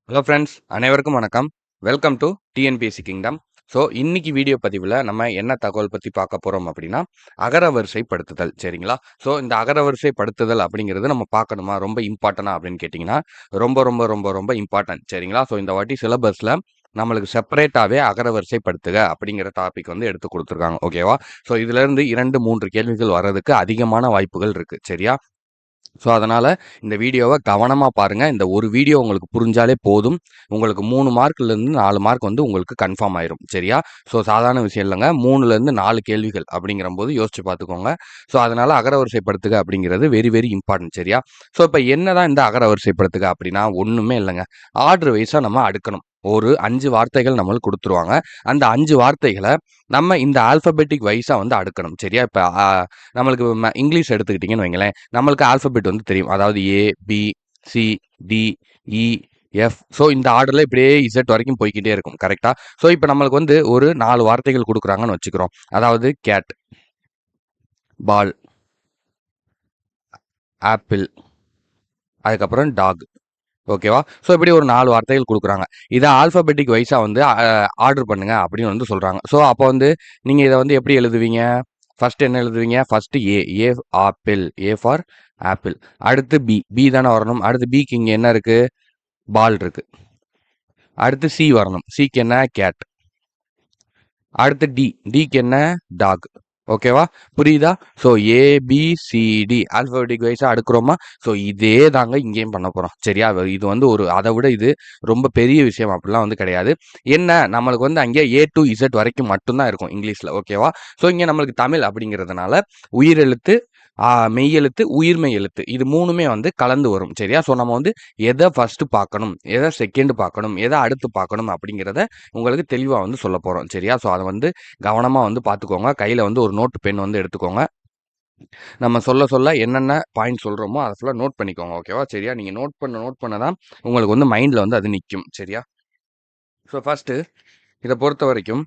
Hello friends, அனைவருக்கும் வணக்கம். Welcome to TNPSC kingdom. So இன்னைக்கு வீடியோ பதிவில் நம்ம என்ன தகவல் பற்றி பார்க்க போகிறோம் அப்படின்னா அகரவரிசைப்படுத்துதல். சரிங்களா? ஸோ இந்த அகரவரிசைப்படுத்துதல் அப்படிங்கிறது நம்ம பார்க்கணுமா, ரொம்ப இம்பார்ட்டனா அப்படின்னு கேட்டிங்கன்னா ரொம்ப ரொம்ப ரொம்ப ரொம்ப இம்பார்ட்டன்ட். சரிங்களா? ஸோ இந்த வாட்டி சிலபஸில் நம்மளுக்கு செப்பரேட்டாகவே அகரவரிசைப்படுத்துக அப்படிங்கிற டாபிக் வந்து எடுத்து கொடுத்துருக்காங்க. ஓகேவா? ஸோ இதுலேருந்து 2-3 கேள்விகள் வர்றதுக்கு அதிகமான வாய்ப்புகள் இருக்குது. சரியா? ஸோ அதனால் இந்த வீடியோவை கவனமாக பாருங்கள். இந்த ஒரு வீடியோ உங்களுக்கு புரிஞ்சாலே போதும். உங்களுக்கு 3 மார்க்லேருந்து 4 மார்க் வந்து உங்களுக்கு கன்ஃபார்ம் ஆயிரும். சரியா? ஸோ சாதாரண விஷயம் இல்லைங்க. 3லேருந்து 4 கேள்விகள் அப்படிங்கிற போது யோசிச்சு பார்த்துக்கோங்க. ஸோ அதனால் அகரவரிசைப்படுத்துக அப்படிங்கிறது வெரி வெரி இம்பார்ட்டன்ட். சரியா? ஸோ இப்போ என்னதான் இந்த அகரவரிசைப்படுத்துக அப்படின்னா ஒன்றுமே இல்லைங்க. ஆர்டர் வைஸாக நம்ம அடுக்கணும். ஒரு 5 வார்த்தைகள் நம்மளுக்கு கொடுத்துருவாங்க. அந்த 5 வார்த்தைகளை நம்ம இந்த ஆல்பபெட்டிக் வைஸாக வந்து அடுக்கணும். சரியா? இப்போ நம்மளுக்கு இங்கிலீஷ் எடுத்துக்கிட்டிங்கன்னு வைங்களேன், நம்மளுக்கு ஆல்பபெட் வந்து தெரியும். அதாவது ஏ, பி, சி, டி, இ, எஃப். ஸோ இந்த ஆர்டரில் இப்படியே இசட் வரைக்கும் போய்க்கிட்டே இருக்கும். கரெக்டாக? ஸோ இப்போ நம்மளுக்கு வந்து ஒரு 4 வார்த்தைகள் கொடுக்குறாங்கன்னு வச்சுக்கிறோம். அதாவது கேட், பால், ஆப்பிள், அதுக்கப்புறம் டாக். ஓகேவா? ஸோ இப்படி ஒரு 4 வார்த்தைகள் கொடுக்குறாங்க. இதை ஆல்பபெட்டிக் வைஸாக வந்து ஆர்டர் பண்ணுங்க அப்படின்னு வந்து சொல்கிறாங்க. ஸோ அப்போ வந்து நீங்கள் இதை வந்து எப்படி எழுதுவீங்க? ஃபர்ஸ்ட் என்ன எழுதுவீங்க? First A. A apple. A for apple. அடுத்து பி. பி தானே வரணும். அடுத்து பிக்கு இங்கே என்ன இருக்கு? பால் இருக்கு. அடுத்து சி வரணும். சிக்கு என்ன? கேட். அடுத்து டி. டிக்கு என்ன? டாக். ஓகேவா? புரியுதா? ஸோ ஏபிசிடி ஆல்பபெட்டிக் வைஸாக அடுக்குறோமா? ஸோ இதே தாங்க இங்கேயும் பண்ண போகிறோம். சரியா? இது வந்து ஒரு அதை விட இது ரொம்ப பெரிய விஷயம் அப்படிலாம் வந்து கிடையாது. என்ன நம்மளுக்கு வந்து அங்கே ஏ டு இசட் வரைக்கும் மட்டும்தான் இருக்கும் இங்கிலீஷில். ஓகேவா? ஸோ இங்கே நம்மளுக்கு தமிழ் அப்படிங்கிறதுனால உயிரெழுத்து, மெய்யெழுத்து, உயிர்மெய் எழுத்து இது 3மே வந்து கலந்து வரும். சரியா? ஸோ நம்ம வந்து எதை ஃபர்ஸ்ட் பார்க்கணும், எதை செகண்ட் பார்க்கணும், எதை அடுத்து பார்க்கணும் அப்படிங்கிறத உங்களுக்கு தெளிவாக வந்து சொல்ல போகிறோம். சரியா? ஸோ அதை வந்து கவனமாக வந்து பார்த்துக்கோங்க. கையில் வந்து ஒரு நோட்டு பென் வந்து எடுத்துக்கோங்க. நம்ம சொல்ல சொல்ல என்னென்ன பாயிண்ட் சொல்கிறோமோ அதை ஃபுல்லாக நோட் பண்ணிக்கோங்க. ஓகேவா? சரியா? நீங்கள் நோட் பண்ண தான் உங்களுக்கு வந்து மைண்டில் வந்து அது நிற்கும். சரியா? ஸோ ஃபர்ஸ்ட்டு இதை பொறுத்த வரைக்கும்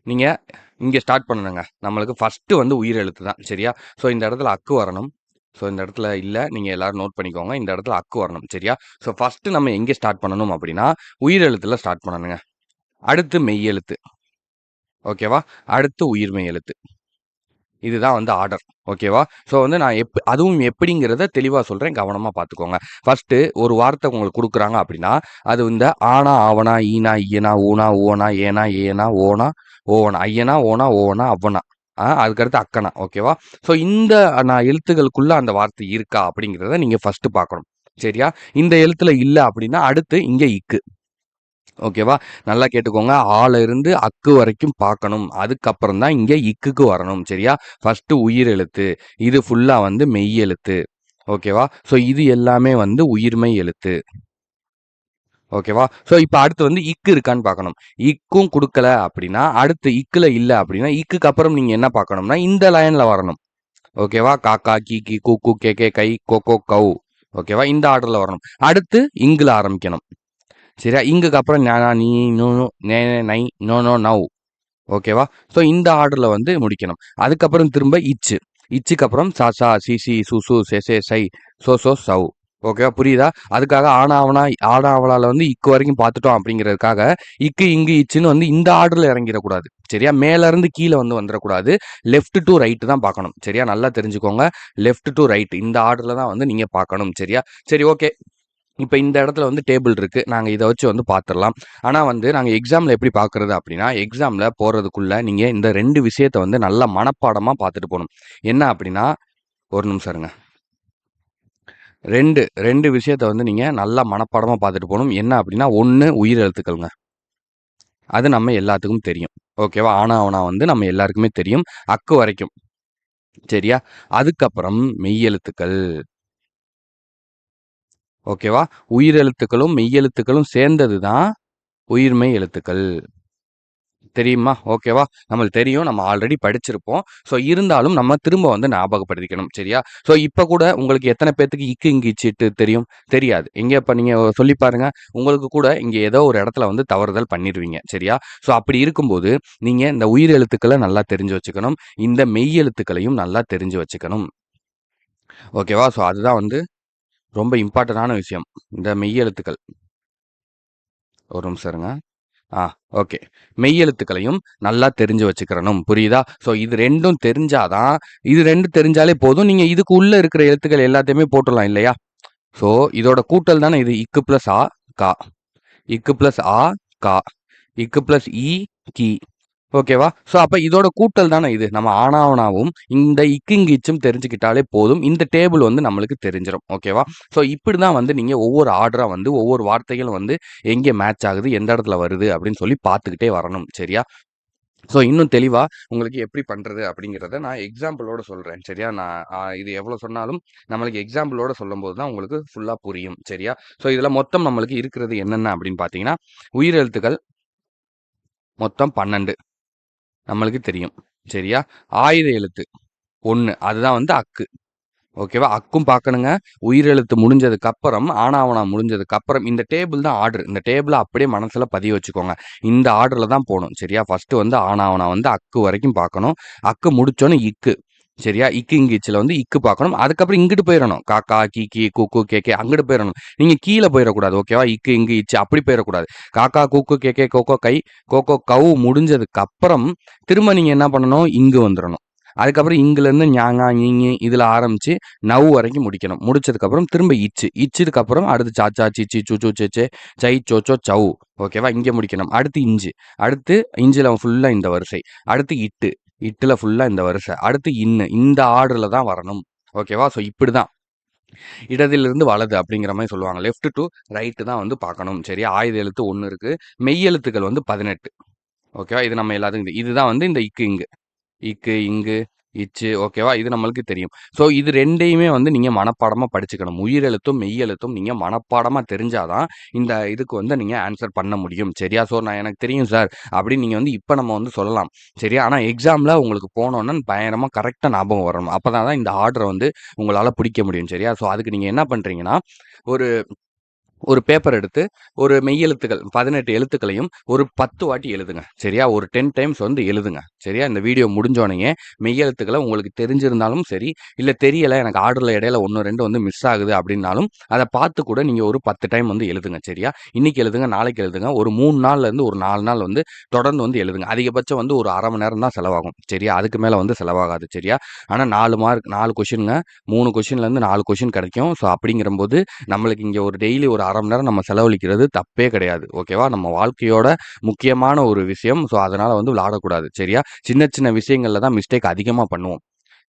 நீங்கள் இங்கே ஸ்டார்ட் பண்ணணுங்க. நம்மளுக்கு ஃபஸ்ட்டு வந்து உயிரெழுத்து தான். சரியா? ஸோ இந்த இடத்துல அக்கு வரணும். ஸோ இந்த இடத்துல இல்லை, நீங்கள் எல்லோரும் நோட் பண்ணிக்கோங்க. இந்த இடத்துல அக்கு வரணும். சரியா? ஸோ ஃபஸ்ட்டு நம்ம எங்கே ஸ்டார்ட் பண்ணணும் அப்படின்னா உயிரெழுத்தில் ஸ்டார்ட் பண்ணணுங்க. அடுத்து மெய்யெழுத்து. ஓகேவா? அடுத்து உயிர்மெய் எழுத்து. இதுதான் வந்து ஆர்டர். ஓகேவா? ஸோ வந்து நான் அதுவும் எப்படிங்கிறத தெளிவாக சொல்கிறேன். கவனமாக பார்த்துக்கோங்க. ஃபஸ்ட்டு ஒரு வார்த்தை உங்களுக்கு கொடுக்குறாங்க அப்படின்னா அது இந்த ஆனா, ஆவனா, ஈனா, ஈயனா, ஊனா, ஊவனா, ஏனா, ஏனா, ஓனா, ஓவனா, ஐயனா, ஓனா, ஓவனா, அவ்வனா, அதுக்கடுத்து அக்கனா. ஓகேவா? ஸோ இந்த நான் எழுத்துக்களுக்குள்ள அந்த வார்த்தை இருக்கா அப்படிங்கிறத நீங்கள் ஃபஸ்ட்டு பார்க்கணும். சரியா? இந்த எழுத்துல இல்லை அப்படின்னா அடுத்து இங்கே இக்கு. ஓகேவா? நல்லா கேட்டுக்கோங்க. ஆல இருந்து அக்கு வரைக்கும் பார்க்கணும். அதுக்கப்புறம் தான் இங்கே இக்குக்கு வரணும். சரியா? ஃபர்ஸ்ட் உயிர் எழுத்து. இது ஃபுல்லா வந்து மெய் எழுத்து. ஓகேவா? ஸோ இது எல்லாமே வந்து உயிர்மெய் எழுத்து. ஓகேவா? ஸோ இப்போ அடுத்து வந்து இக்கு இருக்கான்னு பார்க்கணும். இக்கும் கொடுக்கல அப்படின்னா அடுத்து இக்குல இல்லை அப்படின்னா இக்குக்கு அப்புறம் நீங்கள் என்ன பார்க்கணும்னா இந்த லைனில் வரணும். ஓகேவா? காக்கா, கீக்கி, கூக்கு, கேக்கே, கை, கொக்கோ, கௌ. ஓகேவா? இந்த ஆர்டரில் வரணும். அடுத்து இங்குல ஆரம்பிக்கணும். சரியா? இங்குக்கு அப்புறம் ஞானா, நீ, நூ, நே, நை, நோ, நோ, நவ். ஓகேவா? ஸோ இந்த ஆர்டரில் வந்து முடிக்கணும். அதுக்கப்புறம் திரும்ப இச்சு. இச்சுக்கு அப்புறம் சா சா, சி சி, சு சு, சே சே, சை, சோ சோ, சவ். ஓகேவா? புரியுதா? அதுக்காக ஆனாவனா ஆனாவனால வந்து இக்கு வரைக்கும் பார்த்துட்டோம் அப்படிங்கிறதுக்காக இக்கு இங்கு இச்சுன்னு வந்து இந்த ஆர்டரில் இறங்கிடக்கூடாது. சரியா? மேலேருந்து கீழே வந்து வந்துடக்கூடாது. லெஃப்ட் டு ரைட்டு தான் பார்க்கணும். சரியா? நல்லா தெரிஞ்சுக்கோங்க. லெஃப்ட் டு ரைட் இந்த ஆர்டரில் தான் வந்து நீங்கள் பார்க்கணும். சரியா? சரி, ஓகே. இப்போ இந்த இடத்துல வந்து டேபிள் இருக்குது. நாங்கள் இதை வச்சு வந்து பார்த்துடலாம். ஆனால் வந்து நாங்கள் எக்ஸாமில் எப்படி பார்க்குறது அப்படின்னா எக்ஸாமில் போகிறதுக்குள்ளே நீங்கள் இந்த 2 விஷயத்தை வந்து நல்லா மனப்பாடமாக பார்த்துட்டு போகணும். என்ன அப்படின்னா ஒரு நிமிஷம் இருங்க. ரெண்டு விஷயத்த வந்து நீங்கள் நல்லா மனப்பாடமாக பார்த்துட்டு போகணும். என்ன அப்படின்னா ஒன்று உயிர் எழுத்துக்கள்ங்க. அது நம்ம எல்லாத்துக்கும் தெரியும். ஓகேவா? ஆனா அவனா வந்து நம்ம எல்லாருக்குமே தெரியும். அக்கு வரைக்கும். சரியா? அதுக்கப்புறம் மெய்யெழுத்துக்கள். ஓகேவா? உயிரெழுத்துக்களும் மெய்யெழுத்துக்களும் சேர்ந்தது தான் உயிர்மெய் எழுத்துக்கள். தெரியுமா? ஓகேவா? நம்மளுக்கு தெரியும். நம்ம ஆல்ரெடி படிச்சிருப்போம். ஸோ இருந்தாலும் நம்ம திரும்ப வந்து ஞாபகப்படுத்திக்கணும். சரியா? ஸோ இப்ப கூட உங்களுக்கு எத்தனை பேத்துக்கு இக்கு, இங்கு, இச்சிட்டு தெரியும்? தெரியாது. எங்க இப்ப நீங்க சொல்லி பாருங்க. உங்களுக்கு கூட இங்க ஏதோ ஒரு இடத்துல வந்து தவறுதல் பண்ணிருவீங்க. சரியா? ஸோ அப்படி இருக்கும்போது நீங்க இந்த உயிர் எழுத்துக்கள நல்லா தெரிஞ்சு வச்சுக்கணும். இந்த மெய் எழுத்துக்களையும் நல்லா தெரிஞ்சு வச்சுக்கணும். ஓகேவா? ஸோ அதுதான் வந்து ரொம்ப இம்பார்ட்டன்டான விஷயம். இந்த மெய் எழுத்துக்கள். ஒரு நிமிஷம் இருங்க. ஆ ஓகே. மெய்யெழுத்துக்களையும் நல்லா தெரிஞ்சு வச்சுக்கிறணும். புரியுதா? ஸோ இது 2ம் தெரிஞ்சாதான் இது 2 தெரிஞ்சாலே போதும். நீங்க இதுக்கு உள்ள இருக்கிற எழுத்துக்கள் எல்லாத்தையுமே போட்டுறலாம் இல்லையா? ஸோ இதோட கூட்டல் தானே இது. இக்கு பிளஸ் ஆ, கா. இக்கு பிளஸ் ஆ, கா. இக்கு பிளஸ் ஈ, கி. ஓகேவா? ஸோ அப்ப இதோட கூட்டல் தானே இது. நம்ம ஆனாவனாவும் இந்த இக்கிங் இச்சும் தெரிஞ்சுக்கிட்டாலே போதும். இந்த டேபிள் வந்து நம்மளுக்கு தெரிஞ்சிரும். ஓகேவா? ஸோ இப்படிதான் வந்து நீங்க ஒவ்வொரு ஆர்டரா வந்து ஒவ்வொரு வார்த்தைகளும் வந்து எங்கே மேட்ச் ஆகுது, எந்த இடத்துல வருது அப்படின்னு சொல்லி பார்த்துக்கிட்டே வரணும். சரியா? ஸோ இன்னும் தெளிவா உங்களுக்கு எப்படி பண்றது அப்படிங்கிறத நான் எக்ஸாம்பிளோட சொல்றேன். சரியா? நான் இது எவ்வளோ சொன்னாலும் நம்மளுக்கு எக்ஸாம்பிளோட சொல்லும்போது தான் உங்களுக்கு ஃபுல்லா புரியும். சரியா? ஸோ இதுல மொத்தம் நம்மளுக்கு இருக்கிறது என்னென்ன அப்படின்னு பார்த்தீங்கன்னா, உயிரெழுத்துக்கள் மொத்தம் 12 நம்மளுக்கு தெரியும். சரியா? ஆயுத எழுத்து 1 அதுதான் வந்து அக்கு. ஓகேவா? அக்கும் பார்க்கணுங்க. உயிரெழுத்து முடிஞ்சதுக்கு அப்புறம், ஆனா, முடிஞ்சதுக்கு அப்புறம் இந்த டேபிள் தான் ஆர்டர். இந்த டேபிள அப்படியே மனசுல பதிய வச்சுக்கோங்க. இந்த ஆர்டர்ல தான் போணும். சரியா? ஃபர்ஸ்ட் வந்து ஆனா வந்து அக்கு வரைக்கும் பார்க்கணும். அக்கு முடிச்சோனே இக்கு. சரியா? இக்கு, இங்கிச்சுல வந்து இக்கு பார்க்கணும். அதுக்கப்புறம் இங்கிட்டு போயிரணும். காக்கா, கீக்கி, கூக்கு, கேக்கே அங்கிட்டு போயிரணும். நீங்க கீழ போயிறக்கூடாது. ஓகேவா? இக்கு, இங்கு, இச்சு அப்படி போயிறக்கூடாது. காக்கா, கூக்கு, கேக்கே, கோகோ, கை, கோகோ, கவ் முடிஞ்சதுக்கு அப்புறம் திரும்ப நீங்க என்ன பண்ணணும்? இங்கு வந்துரணும். அதுக்கப்புறம் இங்குலேருந்து ஞாங்கா, ஞீங்கி இதுல ஆரம்பிச்சு நவ் வரைக்கும் முடிக்கணும். முடிச்சதுக்கப்புறம் திரும்ப இச்சு. இச்சதுக்கு அப்புறம் அடுத்து சாச்சா, சீச்சி, சூச்சு, சேச்சே, சை, சோச்சோ, சௌ. ஓகேவா? இங்க முடிக்கணும். அடுத்து இஞ்சு. அடுத்து இஞ்சுல ஃபுல்லா இந்த வரிசை. அடுத்து இட்டு. இட்டுல ஃபுல்லா இந்த வரிசை. அடுத்து இன்னு. இந்த ஆர்டர்ல தான் வரணும். ஓகேவா? ஸோ இப்படிதான். இடதிலிருந்து வலது அப்படிங்கிற மாதிரி சொல்லுவாங்க. லெஃப்ட் டு ரைட் தான் வந்து பார்க்கணும். சரியா? ஆயுத எழுத்து 1 இருக்கு. மெய் எழுத்துக்கள் வந்து 18. ஓகேவா? இது நம்ம எல்லாத்துக்கும் இதுதான் வந்து இந்த இக்கு, இங்கு. இக்கு, இங்கு, இச்சு ஓகேவா? இது நம்மளுக்கு தெரியும். ஸோ இது 2யுமே வந்து நீங்க மனப்பாடமா படிச்சுக்கணும். உயிரெழுத்தும், மெய்யெழுத்தும் நீங்க மனப்பாடமா தெரிஞ்சாதான் இந்த இதுக்கு வந்து நீங்க ஆன்சர் பண்ண முடியும். சரியா? ஸோ நான் எனக்கு தெரியும் சார் அப்படின்னு நீங்க வந்து இப்ப நம்ம வந்து சொல்லலாம். சரியா? ஆனா எக்ஸாம்ல உங்களுக்கு போனோனே பயங்கரமா கரெக்ட்டா ஞாபகம் வரணும். அப்பதான் தான் இந்த ஆர்டர வந்து உங்களால பிடிக்க முடியும். சரியா? ஸோ அதுக்கு நீங்க என்ன பண்றீங்கன்னா, ஒரு ஒரு பேப்பர் எடுத்து ஒரு மெய்யெழுத்துக்கள் 18 எழுத்துக்களையும் ஒரு 10 வாட்டி எழுதுங்க. சரியா? ஒரு 10 டைம்ஸ் வந்து எழுதுங்க. சரியா? இந்த வீடியோ முடிஞ்சோனயே மெய்யெழுத்துக்கள உங்களுக்கு தெரிஞ்சிருந்தாலும் சரி, இல்ல தெரியல எனக்கு ஆர்டர்ல இடையில 1, 2 வந்து மிஸ் ஆகுது அப்படின்னாலும், அத பார்த்து கூட நீங்க ஒரு 10 டைம் வந்து எழுதுங்க. சரியா? இன்னைக்கு எழுதுங்க, நாளைக்கு எழுதுங்க. ஒரு 3 நாள்ல இருந்து ஒரு 4 நாள் வந்து தொடர்ந்து வந்து எழுதுங்க. அதிகபட்சம் வந்து ஒரு 1/2 மணி நேரம் தான் செலவாகும். சரியா? அதுக்கு மேல வந்து செலவாகாது. சரியா? ஆனா 4 மார்க் 4 கொஸ்டின்ங்க. 3 கொஸ்டின்ல இருந்து 4 கொஸ்டின் கிடைக்கும். ஸோ அப்படிங்கிறம்போது நம்மளுக்கு இங்க ஒரு டெய்லி ஒரு 1/2 மணி நேரம் நம்ம செலவழிக்கிறது தப்பே கிடையாது. ஓகேவா? நம்ம வாழ்க்கையோட முக்கியமான ஒரு விஷயம். ஸோ அதனால வந்து விளையாடக்கூடாது. சரியா? சின்ன சின்ன விஷயங்கள்ல தான் மிஸ்டேக் அதிகமா பண்ணுவோம்.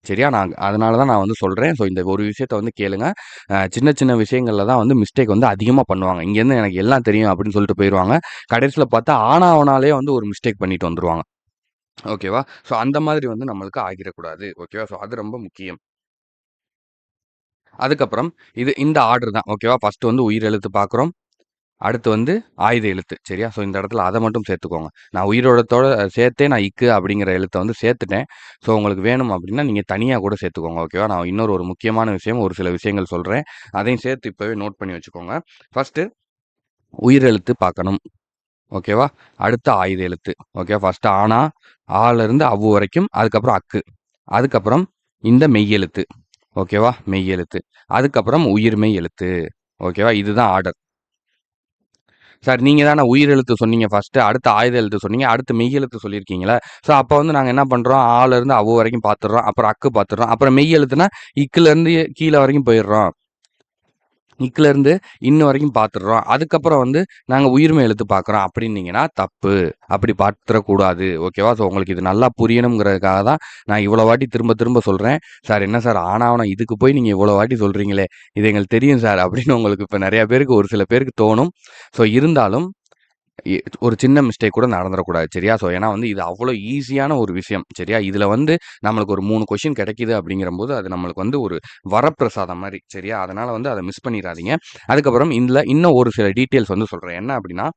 சரியா? அதனால தான் நான் வந்து சொல்றேன். ஸோ இந்த ஒரு விஷயத்த வந்து கேளுங்க. சின்ன சின்ன விஷயங்கள்ல தான் வந்து மிஸ்டேக் வந்து அதிகமா பண்ணுவாங்க. இங்கேருந்து எனக்கு எல்லாம் தெரியும் அப்படின்னு சொல்லிட்டு போயிருவாங்க. கடைசியில பார்த்தா ஆனா ஆவனாலே வந்து ஒரு மிஸ்டேக் பண்ணிட்டு வந்துருவாங்க. ஓகேவா? ஸோ அந்த மாதிரி வந்து நம்மளுக்கு ஆகிரக்கூடாது. ஓகேவா? ஸோ அது ரொம்ப முக்கியம். அதுக்கப்புறம் இந்த ஆர்டர் தான். ஓகேவா? ஃபர்ஸ்ட் வந்து உயிர் எழுத்து பார்க்குறோம். அடுத்து வந்து ஆயுத எழுத்து. சரியா? ஸோ இந்த இடத்துல அத மட்டும் சேர்த்துக்கோங்க. நான் உயிரோடத்தோட சேர்த்தே நான் இக்கு அப்படிங்கிற எழுத்த வந்து சேர்த்துட்டேன். ஸோ உங்களுக்கு வேணும் அப்படின்னா, நீங்க தனியா கூட சேர்த்துக்கோங்க. ஓகேவா? நான் இன்னொரு ஒரு முக்கியமான விஷயம், ஒரு சில விஷயங்கள் சொல்றேன். அதையும் சேர்த்து இப்பவே நோட் பண்ணி வச்சுக்கோங்க. ஃபர்ஸ்ட்டு உயிரெழுத்து பார்க்கணும். ஓகேவா? அடுத்து ஆயுத எழுத்து. ஓகேவா? ஃபர்ஸ்ட்டு ஆனா, ஆலருந்து அவ்வு வரைக்கும். அதுக்கப்புறம் அக்கு. அதுக்கப்புறம் இந்த மெய்யெழுத்து. ஓகேவா? மெய்யெழுத்து. அதுக்கப்புறம் உயிர்மெய் எழுத்து. ஓகேவா? இதுதான் ஆர்டர். சார் நீங்க தானே உயிரெழுத்து சொன்னீங்க ஃபர்ஸ்ட்டு. அடுத்து ஆயுத எழுத்து சொன்னீங்க. அடுத்து மெய் எழுத்து சொல்லியிருக்கீங்கல்ல. ஸோ அப்ப வந்து நாங்க என்ன பண்றோம், ஆல இருந்து அவு வரைக்கும் பார்த்துடுறோம். அப்புறம் அக்கு பார்த்துடுறோம். அப்புறம் மெய் எழுத்துனா, இக்குல இருந்து கீழ வரைக்கும் போயிடுறோம். இக்குல இருந்து இன்ன வரைக்கும் பார்த்துடுறோம். அதுக்கப்புறம் வந்து நாங்க உயிர்மெய் எழுத்து பார்க்குறோம் அப்படின்னீங்கன்னா தப்பு. அப்படி பார்த்துறக்கூடாது. ஓகேவா? ஸோ உங்களுக்கு இது நல்லா புரியணுங்கிறதுக்காக தான் நான் இவ்வளோ வாட்டி திரும்ப திரும்ப சொல்றேன். சார் என்ன சார் ஆனாவனா இதுக்கு போய் நீங்க இவ்வளோ வாட்டி சொல்றீங்களே, இது எங்களுக்கு தெரியும் சார் அப்படின்னு உங்களுக்கு இப்ப நெறைய பேருக்கு ஒரு சில பேருக்கு தோணும். ஸோ இருந்தாலும் எ ஒரு சின்ன மிஸ்டேக் கூட நடந்துறக்கூடாது. சரியா? ஸோ ஏன்னா வந்து இது அவ்வளோ ஈஸியான ஒரு விஷயம். சரியா? இதுல வந்து நம்மளுக்கு ஒரு 3 கொஸ்டின் கிடைக்குது அப்படிங்கிறம்போது, அது நம்மளுக்கு வந்து ஒரு வரப்பிரசாதம் மாரி. சரியா? அதனால வந்து அத மிஸ் பண்ணிறாதீங்க. அதுக்கப்புறம் இதுல இன்னும் ஒரு சில டீட்டெயில்ஸ் வந்து சொல்றேன். என்ன அப்படின்னா,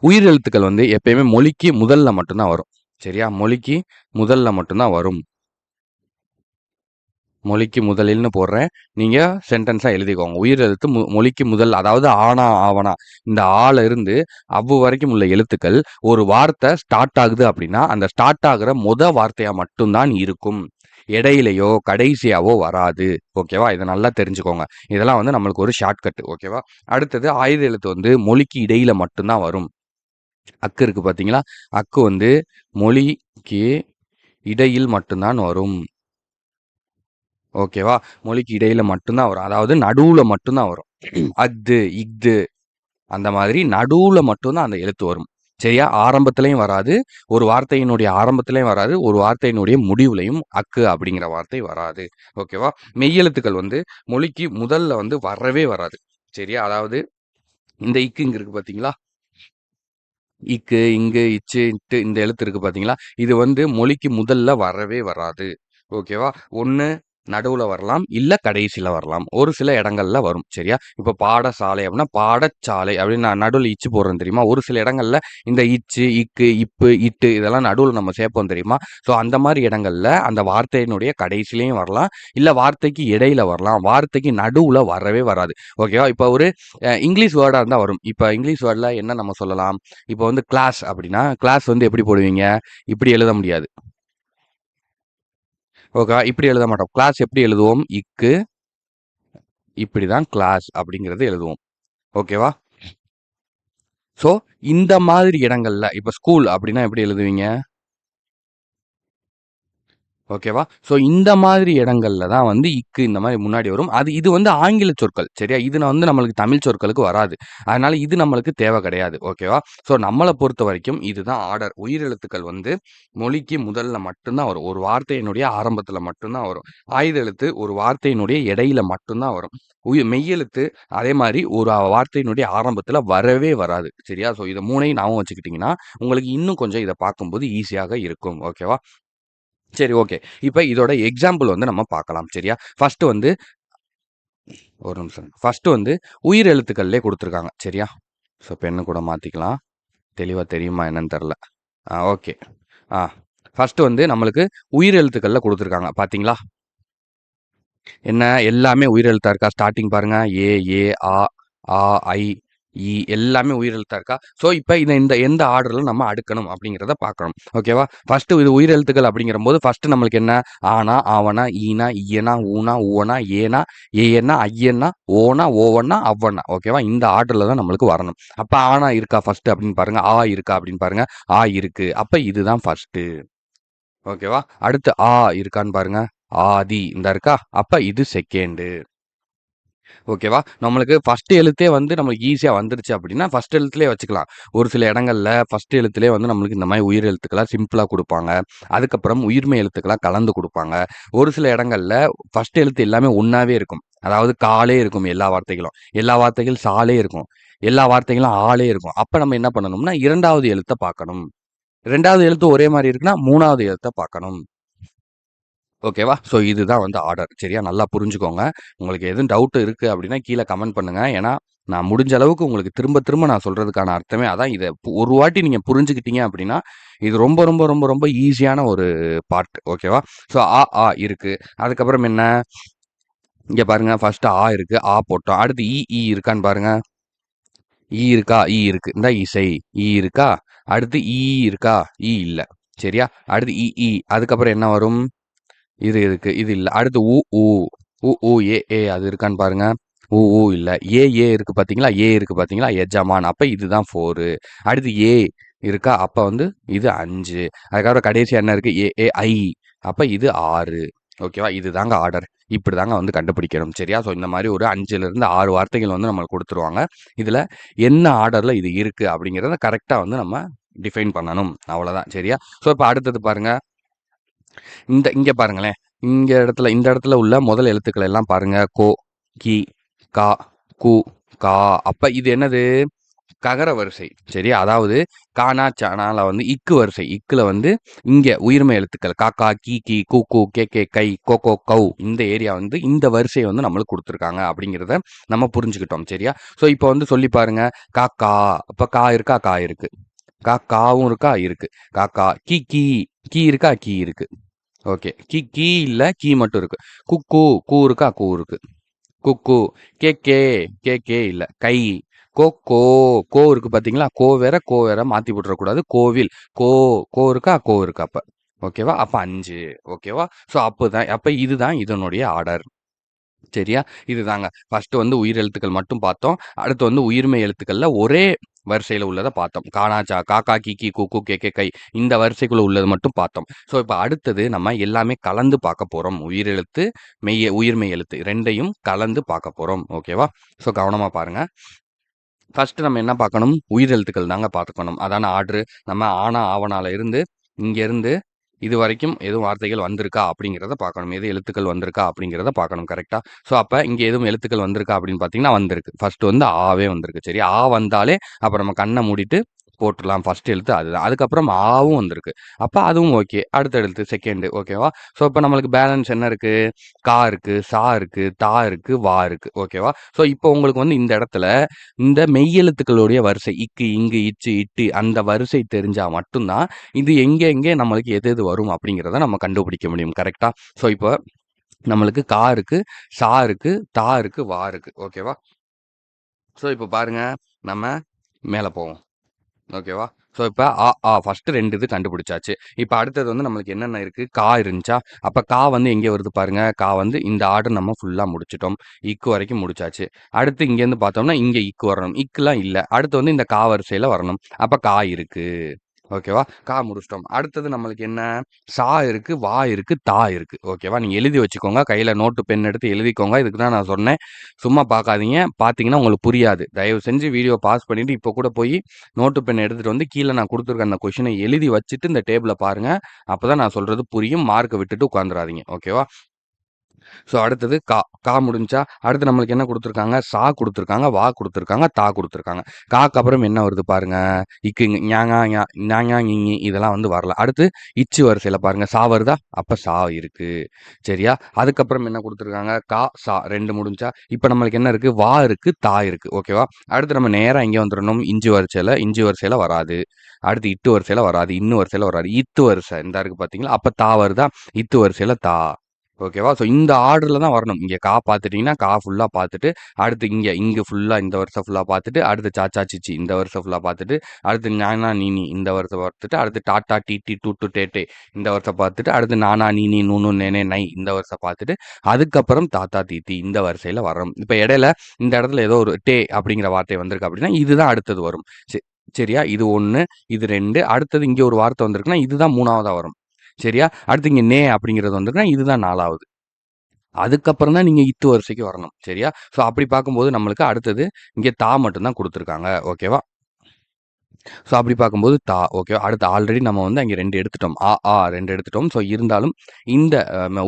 உயிரெழுத்துக்கள் வந்து எப்பயுமே மொழிக்கு முதல்ல மட்டும் தான் வரும். சரியா? மொழிக்கு முதல்ல மட்டும் தான் வரும். மொழிக்கு முதலில்னு போடுறேன். நீங்க சென்டென்ஸா எழுதிக்கோங்க. உயிரெழுத்து மொழிக்கு முதல் அதாவது ஆனா, ஆவனா இந்த ஆல இருந்து அவ்வு வரைக்கும் உள்ள எழுத்துக்கள் ஒரு வார்த்தை ஸ்டார்ட் ஆகுது அப்படின்னா, அந்த ஸ்டார்ட் ஆகுற வார்த்தையா மட்டும் தான் இருக்கும். இடையிலையோ கடைசியாவோ வராது. ஓகேவா? இதை நல்லா தெரிஞ்சுக்கோங்க. இதெல்லாம் வந்து நம்மளுக்கு ஒரு ஷார்ட்கட். ஓகேவா? அடுத்தது ஆயுத எழுத்து வந்து மொழிக்கு இடையில மட்டும்தான் வரும். அக்கு இருக்கு பார்த்தீங்களா? அக்கு வந்து மொழிக்கு இடையில் மட்டும்தான் வரும். ஓகேவா? மொழிக்கு இடையில மட்டும்தான் வரும். அதாவது நடுவுல மட்டும்தான் வரும். அஃது, இஃது அந்த மாதிரி நடுவுல மட்டும்தான் அந்த எழுத்து வரும். சரியா? ஆரம்பத்திலயும் வராது. ஒரு வார்த்தையினுடைய ஆரம்பத்திலயும் வராது. ஒரு வார்த்தையினுடைய முடிவுலயும் அக்கு அப்படிங்கிற வார்த்தை வராது. ஓகேவா? மெய்யெழுத்துக்கள் வந்து மொழிக்கு முதல்ல வந்து வரவே வராது. சரியா? அதாவது இந்த இக்கு இங்க இருக்கு பார்த்தீங்களா? இக்கு, இங்கு, இச்சு, இட்டு இந்த எழுத்து இருக்கு பார்த்தீங்களா? இது வந்து மொழிக்கு முதல்ல வரவே வராது. ஓகேவா? ஒண்ணு நடுவுல வரலாம், இல்ல கடைசில வரலாம். ஒரு சில இடங்கள்ல வரும். சரியா? இப்ப பாடசாலை அப்படின்னா, பாடச்சாலை அப்படின்னு நான் நடுவுல இச்சு போடுறேன் தெரியுமா? ஒரு சில இடங்கள்ல இந்த இச்சு, இக்கு, இப்பு, இட்டு இதெல்லாம் நடுவுல நம்ம சேர்ப்போம் தெரியுமா? ஸோ அந்த மாரி இடங்கள்ல அந்த வார்த்தையினுடைய கடைசிலயும் வரலாம், இல்ல வார்த்தைக்கு இடையில வரலாம். வார்த்தைக்கு நடுவுல வரவே வராது. ஓகேவா? இப்ப ஒரு இங்கிலீஷ் வேர்டா இருந்தா வரும். இப்ப இங்கிலீஷ் வேர்ட்ல என்ன நம்ம சொல்லலாம்? இப்ப வந்து கிளாஸ் அப்படின்னா, கிளாஸ் வந்து எப்படி போடுவீங்க? இப்படி எழுத முடியாது. ஓகேவா? இப்படி எழுத மாட்டோம். கிளாஸ் எப்படி எழுதுவோம்? இக்கு இப்படிதான் கிளாஸ் அப்படிங்கிறது எழுதுவோம். ஓகேவா? ஸோ இந்த மாதிரி இடங்கள்ல இப்ப ஸ்கூல் அப்படின்னா எப்படி எழுதுவீங்க? ஓகேவா? ஸோ இந்த மாதிரி இடங்கள்ல தான் வந்து இக்கு இந்த மாதிரி முன்னாடி வரும். இது வந்து ஆங்கில சொற்கள். சரியா? இது வந்து நம்மளுக்கு தமிழ் சொற்களுக்கு வராது. அதனால இது நம்மளுக்கு தேவை கிடையாது. ஓகேவா? ஸோ நம்மள பொறுத்தவரைக்கும் இதுதான் ஆர்டர். உயிரெழுத்துக்கள் வந்து மொழிக்கு முதல்ல மட்டும் தான் வரும். ஒரு வார்த்தையினுடைய ஆரம்பத்துல மட்டும் தான் வரும். ஆயுத எழுத்து ஒரு வார்த்தையினுடைய இடையில மட்டும் தான் வரும். மெய்யெழுத்து அதே மாரி ஒரு வார்த்தையினுடைய ஆரம்பத்துல வரவே வராது. சரியா? ஸோ இத 3யும் ஞாபகம் வச்சுக்கிட்டீங்கன்னா, உங்களுக்கு இன்னும் கொஞ்சம் இத பார்க்கும்போது ஈஸியாக இருக்கும். ஓகேவா? சரி, ஓகே. இப்ப இதோட எக்ஸாம்பிள் வந்து நம்ம பார்க்கலாம். சரியா? ஃபர்ஸ்ட் வந்து ஒரு நிமிஷம். ஃபர்ஸ்ட் வந்து உயிர் எழுத்துக்கள்லயே குடுத்துருக்காங்க. சரியா? ஸோ பென்னு கூட மாத்திக்கலாம். தெளிவா தெரியுமா என்னன்னு தெர்ல. ஓகே. ஆ ஃபர்ஸ்ட் வந்து நம்மளுக்கு உயிர் எழுத்துக்கள்ல குடுத்துருக்காங்க. பார்த்தீங்களா? என்ன எல்லாமே உயிரெழுத்தா இருக்கா? ஸ்டார்ட்டிங் பாருங்க. ஏ, ஏ, ஆ, ஆ, ஐ, ஈ எல்லாமே உயிரெழுத்தா இருக்கா? ஸோ, இப்ப இந்த எந்த ஆர்டர்ல நம்ம அடுக்கணும் அப்படிங்கிறத பார்க்கணும். ஓகேவா? ஃபர்ஸ்ட் இது உயிரெழுத்துக்கள் அப்படிங்கிறம்போது, ஃபர்ஸ்ட் நம்மளுக்கு என்ன? ஆனா, ஆவன்னா, ஈனா, ஈயனா, ஊனா, ஊவனா, ஏனா, ஏயன்னா, ஐயன்னா, ஓனா, ஓவன்னா, அவ்வன்னா. ஓகேவா? இந்த ஆர்டர்ல தான் நம்மளுக்கு வரணும். அப்ப ஆனா இருக்கா ஃபர்ஸ்ட் அப்படின்னு பாருங்க. ஆ இருக்கா அப்படின்னு பாருங்க. ஆ இருக்கு. அப்ப இதுதான் ஃபர்ஸ்ட்டு. ஓகேவா? அடுத்து ஆ இருக்கான்னு பாருங்க. ஆதி இந்தா இருக்கா? அப்ப இது செகண்டு. ஓகேவா? நம்மளுக்கு ஃபர்ஸ்ட் எழுத்தே வந்து நம்மளுக்கு ஈஸியா வந்துருச்சு அப்படின்னா, ஃபர்ஸ்ட் எழுத்துலயே வச்சுக்கலாம். ஒரு சில இடங்கள்ல ஃபர்ஸ்ட் எழுத்துலயே வந்து நம்மளுக்கு இந்த மாரி உயிர் எழுத்துக்களா சிம்பிளா குடுப்பாங்க. அதுக்கப்புறம் உயிர்மெய் எழுத்துக்களா கலந்து குடுப்பாங்க. ஒரு சில இடங்கள்ல ஃபர்ஸ்ட் எழுத்து எல்லாமே ஒண்ணாவே இருக்கும். அதாவது காலே இருக்கும் எல்லா வார்த்தைகளும். எல்லா வார்த்தைகள் சாலே இருக்கும். எல்லா வார்த்தைகளும் ஆலே இருக்கும். அப்ப நம்ம என்ன பண்ணணும்னா, 2வது எழுத்த பார்க்கணும். 2வது எழுத்து ஒரே மாரி இருக்குன்னா, 3வது எழுத்த பார்க்கணும். ஓகேவா? ஸோ இதுதான் வந்து ஆர்டர். சரியா? நல்லா புரிஞ்சுக்கோங்க. உங்களுக்கு எதுவும் டவுட் இருக்கு அப்டின்னா, கீழ கமெண்ட் பண்ணுங்க. ஏன்னா, நான் முடிஞ்ச அளவுக்கு உங்களுக்கு திரும்ப திரும்ப நான் சொல்றதுக்கான அர்த்தமே அதான். இத ஒரு வாட்டி நீங்க புரிஞ்சுக்கிட்டீங்க அப்டின்னா, இது ரொம்ப ரொம்ப ரொம்ப ரொம்ப ஈஸியான ஒரு பார்ட். ஓகேவா? ஸோ இருக்கு. அதுக்கப்புறம் என்ன? இங்க பாருங்க ஃபர்ஸ்ட் இருக்கு. போட்டோம். அடுத்து இருக்கான்னு பாருங்க. இருக்கா? இருக்கு. இந்தா இசை. இருக்கா? அடுத்து இருக்கா? இல்ல. சரியா? அடுத்து அதுக்கப்புறம் என்ன வரும்? இது இருக்கு. இது இல்ல. அடுத்து உ. அது இருக்கான்னு பாருங்க. இல்ல. இருக்கு பார்த்தீங்களா? இருக்கு பார்த்தீங்களா? எஜமான். அப்ப இதுதான் 4. அடுத்து இருக்கா? அப்ப வந்து இது 5. அதுக்கப்புறம் கடைசியா என்ன இருக்கு? ஐ. அப்ப இது 6. ஓகேவா? இதுதாங்க ஆர்டர். இப்படிதாங்க வந்து கண்டுபிடிக்கணும். சரியா? ஸோ இந்த மாரி ஒரு 5லிருந்து 6 வார்த்தைகள் வந்து நம்மளுக்கு குடுத்துருவாங்க. இதுல என்ன ஆர்டர்ல இது இருக்கு அப்படிங்கிறத கரெக்ட்டா வந்து நம்ம டிஃபைன் பண்ணணும். அவ்வளோதான். சரியா? ஸோ இப்ப அடுத்தது பாருங்க. இங்க பாருங்களேன். இந்த இடத்துல உள்ள முதல் எழுத்துக்கள் எல்லாம் பாருங்க. கி, கா, கு, கா. அப்ப இது என்னது? ககர வரிசை. சரியா? அதாவது கானா, சானால வந்து இக்கு வரிசை. இக்குல வந்து இங்க உயிர்மெய் எழுத்துக்கள். காக்கா, கீ, கூ, கே, கை, கௌ இந்த ஏரியா வந்து இந்த வரிசைய வந்து நம்மளுக்கு குடுத்துருக்காங்க அப்படிங்கிறத நம்ம புரிஞ்சுக்கிட்டோம். சரியா? ஸோ இப்ப வந்து சொல்லி பாருங்க. காக்கா. அப்ப கா இருக்கா? கா இருக்கு. காவும் இருக்கா? இருக்கு. காக்கா. கீ இருக்கா? கீ இருக்கு. ஓகே. கீ இல்ல. கீ மட்டும் இருக்கு. குக்கு. கூ இருக்கா? கூ இருக்கு. குக்கு. கே இல்ல. கை. கோ. கோ இருக்கு பார்த்தீங்களா? கோ வேற, மாத்தி போட்டுறக்கூடாது. கோவில். கோ இருக்கா? கோ இருக்கு அப்ப. ஓகேவா? அப்ப 5 ஓகேவா? ஸோ அப்ப இதுதான் இதனுடைய ஆர்டர். சரியா? இதுதாங்க. ஃபர்ஸ்ட்டு வந்து உயிரெழுத்துக்கள் மட்டும் பார்த்தோம். அடுத்து வந்து உயிர்மெய் எழுத்துக்கள்ல ஒரே வரிசையில உள்ளத பார்த்தோம். காணா, சா, காக்கா, கீக்கி, கூக்கு, கேக்கே, கை இந்த வரிசைக்குள்ள உள்ளது மட்டும் பார்த்தோம். ஸோ, இப்ப அடுத்தது நம்ம எல்லாமே கலந்து பார்க்க போறோம். உயிரெழுத்து, உயிர்மெய் எழுத்து 2யும் கலந்து பார்க்க போறோம். ஓகேவா? ஸோ, கவனமா பாருங்க. ஃபர்ஸ்ட்டு நம்ம என்ன பார்க்கணும்? உயிரெழுத்துக்கள் தாங்க பார்த்துக்கணும். அதான ஆர்டரு. நம்ம ஆனா, ஆவனால இருந்து, இங்கேருந்து இதுவரைக்கும் எதுவும் வார்த்தைகள் வந்திருக்கா அப்படிங்கிறத பார்க்கணும். எது எழுத்துக்கள் வந்திருக்கா அப்படிங்கிறத பார்க்கணும். கரெக்ட்டா? ஸோ, அப்ப இங்க எதுவும் எழுத்துக்கள் வந்திருக்கா அப்படின்னு பார்த்தீங்கன்னா, வந்திருக்கு. ஃபர்ஸ்ட்டு வந்து ஆவே வந்திருக்கு. சரியா? ஆ வந்தாலே அப்ப நம்ம கண்ண மூடிட்டு போட்டுறலாம். ஃபர்ஸ்ட் எழுத்து அதுதான். அதுக்கப்புறம் ஆவும் வந்திருக்கு. அப்ப அதுவும் ஓகே. அடுத்த எழுத்து செகண்டு ஓகேவா? ஸோ, இப்ப நம்மளுக்கு பேலன்ஸ் என்ன இருக்கு? கா இருக்கு, சா இருக்கு, தா இருக்கு, வா இருக்கு. ஓகேவா? ஸோ, இப்போ உங்களுக்கு வந்து இந்த இடத்துல இந்த மெய்யெழுத்துக்களுடைய வரிசை இக்கு, இங்கு, இச்சு, இட்டு அந்த வரிசை தெரிஞ்சா மட்டும் தான், இது எங்க எங்க நம்மளுக்கு எது எது வரும் அப்படிங்கிறத நம்ம கண்டுபிடிக்க முடியும். கரெக்ட்டா? ஸோ, இப்போ நம்மளுக்கு கா இருக்கு, சா இருக்கு, தா இருக்கு, வா இருக்கு. ஓகேவா? ஸோ, இப்போ பாருங்க, நம்ம மேல போவோம். ஓகேவா? ஸோ, இப்ப ஃபர்ஸ்ட்டு 2 இது கண்டுபிடிச்சாச்சு. இப்ப அடுத்தது வந்து நம்மளுக்கு என்னென்ன இருக்கு? கா இருந்துச்சா? அப்ப கா வந்து எங்கே வருது பாருங்க. கா வந்து இந்த ஆர்டர் நம்ம ஃபுல்லா முடிச்சுட்டோம். இக்கு வரைக்கும் முடிச்சாச்சு. அடுத்து இங்கேருந்து பார்த்தோம்னா, இங்க இக்கு வரணும். இக்குலாம் இல்ல. அடுத்து வந்து இந்த கா வரிசையில வரணும். அப்ப கா இருக்கு. ஓகேவா? கா முடிச்சிட்டோம். அடுத்தது நம்மளுக்கு என்ன? சா இருக்கு, வா இருக்கு, தா இருக்கு. ஓகேவா? நீங்க எழுதி வச்சுக்கோங்க. கையில நோட்டு, பென் எடுத்து எழுதிக்கோங்க. இதுக்கு தான் நான் சொன்னேன். சும்மா பார்க்காதீங்க. பார்த்தீங்கன்னா உங்களுக்கு புரியாது. தயவு செஞ்சு வீடியோ பாஸ் பண்ணிட்டு, இப்போ கூட போய் நோட்டு, பென் எடுத்துட்டு வந்து கீழ நான் குடுத்துருக்க அந்த கொஸ்டின எழுதி வச்சுட்டு இந்த டேபிள பாருங்க. அப்பதான் நான் சொல்றது புரியும். மார்க்க விட்டுட்டு உட்காந்துராதீங்க. ஓகேவா? ஸோ அடுத்தது கா. கா முடிஞ்சா, அடுத்து நம்மளுக்கு என்ன குடுத்துருக்காங்க? சா குடுத்துருக்காங்க, வா குடுத்துருக்காங்க, தா குடுத்துருக்காங்க. காக்கு அப்புறம் என்ன வருது பாருங்க. இக்கு, ஞாங்கா, ஞாங்கா, ஞிஞி இதெல்லாம் வந்து வரல. அடுத்து இச்சு வரிசையில பாருங்க. சா வருதா? அப்ப சா இருக்கு. சரியா? அதுக்கப்புறம் என்ன குடுத்துருக்காங்க? கா, சா 2 முடிஞ்சா, இப்ப நம்மளுக்கு என்ன இருக்கு? வா இருக்கு, தா இருக்கு. ஓகேவா? அடுத்து நம்ம நேரா எங்க வந்துரணும்? இஞ்சு வரிசையில வராது. அடுத்து இட்டு வரிசையில வராது. இன்னு வரிசையில வராது. இத்து வரிசை இந்தா இருக்கு பார்த்தீங்களா? அப்ப தா வருதா? இத்து வரிசையில தா. ஓகேவா? ஸோ இந்த ஆர்டர்ல தான் வரணும். இங்க கா பார்த்துட்டீங்கன்னா, கா ஃபுல்லா பார்த்துட்டு, அடுத்து இங்க ஃபுல்லா இந்த வருஷம் ஃபுல்லா பார்த்துட்டு, அடுத்து சாச்சா, சிச்சி இந்த வருஷம் ஃபுல்லா பார்த்துட்டு, அடுத்து ஞானா, நீனி இந்த வருஷம் பார்த்துட்டு, அடுத்து டாட்டா, டீட்டி, டூட்டு, டேட்டே இந்த வருஷம் பார்த்துட்டு, அடுத்து நானா, நீனி, நூனு, நேனே, நை இந்த வருஷம் பார்த்துட்டு, அதுக்கப்புறம் தாத்தா, தீத்தி இந்த வரிசையில வரணும். இப்ப இடையில இந்த இடத்துல ஏதோ ஒரு டே அப்படிங்கிற வார்த்தை வந்திருக்கு அப்படின்னா, இதுதான் அடுத்தது வரும். சரியா? இது 1, இது 2 அடுத்தது இங்க ஒரு வார்த்தை வந்திருக்குன்னா, இதுதான் 3வதா வரும். சரியா? அடுத்து இங்க நே அப்படிங்கிறது வந்திருக்குன்னா, இதுதான் 4வது. அதுக்கப்புறம் தான் நீங்க இத்து வரிசைக்கு வரணும். சரியா? ஸோ அப்படி பார்க்கும்போது நம்மளுக்கு அடுத்தது இங்க தா மட்டும் தான் குடுத்துருக்காங்க. ஓகேவா? ஸோ அப்படி பார்க்கும்போது தா. ஓகேவா? அடுத்து ஆல்ரெடி நம்ம வந்து அங்க 2 எடுத்துட்டோம். 2 எடுத்துட்டோம். ஸோ இருந்தாலும் இந்த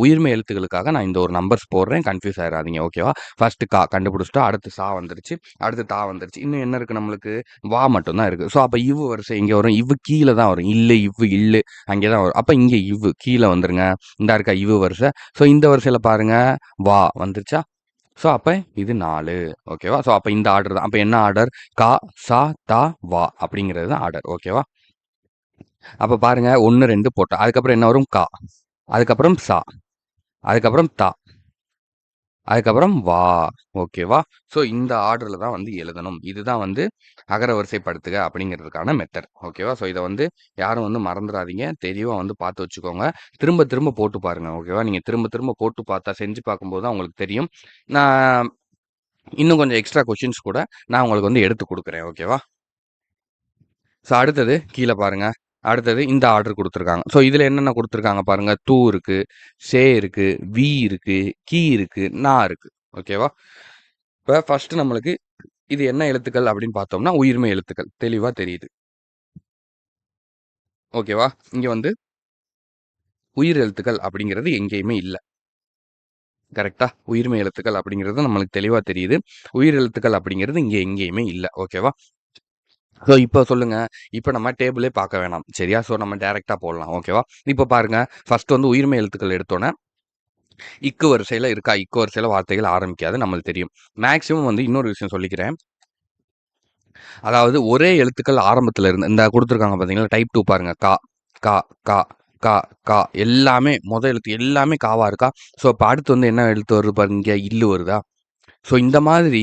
உயிர்மெய் எழுத்துக்களுக்காக நான் இந்த ஒரு நம்பர்ஸ் போடுறேன். கன்ஃப்யூஸ் ஆயிறாதீங்க. ஓகேவா? ஃபர்ஸ்ட்டு கா கண்டுபிடிச்சுட்டோம். அடுத்து சா வந்துருச்சு. அடுத்து தா வந்துருச்சு. இன்னும் என்ன இருக்கு நம்மளுக்கு? வா மட்டும் தான் இருக்கு. ஸோ அப்ப இவ்வு வரிசை எங்க வரும்? இவ்வு கீழ தான் வரும். இல்லு, இவ்வு, இல்லு அங்கே தான் வரும். அப்ப இங்க இவ்வு கீழ வந்துருங்க. இந்தா இருக்கா இவ்வு வரிசை. ஸோ இந்த வரிசையில பாருங்க. வா வந்துருச்சா? ஸோ, அப்ப இது 4 ஓகேவா? ஸோ, அப்ப இந்த ஆர்டர் தான். அப்ப என்ன ஆர்டர்? கா, சா, தா, வா அப்படிங்கிறது தான் ஆர்டர். ஓகேவா? அப்ப பாருங்க 1, 2 போட்டோம். அதுக்கப்புறம் என்ன வரும்? கா. அதுக்கப்புறம் சா. அதுக்கப்புறம் தா. அதுக்கப்புறம் வா. ஓகேவா? ஸோ, இந்த ஆர்டர்ல தான் வந்து எழுதணும். இதுதான் வந்து அகர வரிசைப்படுத்துக அப்படிங்கிறதுக்கான மெத்தட். ஓகேவா? ஸோ, இத வந்து யாரும் வந்து மறந்துறாதீங்க. தெளிவா வந்து பார்த்து வச்சுக்கோங்க. திரும்ப திரும்ப போட்டு பாருங்க. ஓகேவா? நீங்க திரும்ப திரும்ப போட்டு பார்த்தா செஞ்சு பார்க்கும்போது தான் உங்களுக்கு தெரியும். நான் இன்னும் கொஞ்சம் எக்ஸ்ட்ரா கொஸ்டின்ஸ் கூட நான் உங்களுக்கு வந்து எடுத்து குடுக்குறேன். ஓகேவா? ஸோ அடுத்தது கீழ பாருங்க. அடுத்தது இந்த ஆர்டர் குடுத்துருக்காங்க. ஸோ இதுல என்னென்ன குடுத்துருக்காங்க பாருங்க. தூ இருக்கு, சே இருக்கு, வி இருக்கு, கி இருக்கு, நா இருக்கு. ஓகேவா? இப்ப ஃபர்ஸ்ட் நம்மளுக்கு இது என்ன எழுத்துக்கள் அப்படின்னு பார்த்தோம்னா, உயிர்மெய் எழுத்துக்கள். தெளிவா தெரியுது. ஓகேவா? இங்க வந்து உயிர் எழுத்துக்கள் அப்படிங்கிறது எங்கேயுமே இல்ல. கரெக்ட்டா? உயிர்மெய் எழுத்துக்கள் அப்படிங்கிறது நம்மளுக்கு தெளிவா தெரியுது. உயிர் எழுத்துக்கள் அப்படிங்கிறது இங்க எங்கேயுமே இல்ல. ஓகேவா? ஸோ இப்ப சொல்லுங்க. இப்ப நம்ம டேபிளே பார்க்க வேணாம். சரியா? ஸோ நம்ம டைரக்ட்டா போடலாம். ஓகேவா? இப்ப பாருங்க. ஃபர்ஸ்ட் வந்து உயிர்மெய் எழுத்துக்கள் எடுத்தோனே, இக்கு வரிசையில இருக்கா? இக்கு வரிசையில வார்த்தைகள் ஆரம்பிக்காது. நம்மளுக்கு தெரியும். மேக்ஸிமம் வந்து இன்னொரு விஷயம் சொல்லிக்கிறேன். அதாவது ஒரே எழுத்துக்கள் ஆரம்பத்துல இருந்து இந்த குடுத்துருக்காங்க பார்த்தீங்களா? டைப் 2 பாருங்க. கா, கா, கா, கா, கா எல்லாமே எழுத்து எல்லாமே காவா இருக்கா? ஸோ அப்ப அடுத்து வந்து என்ன எழுத்து வருது பாருங்க. இங்க இல்லு வருதா? ஸோ இந்த மாதிரி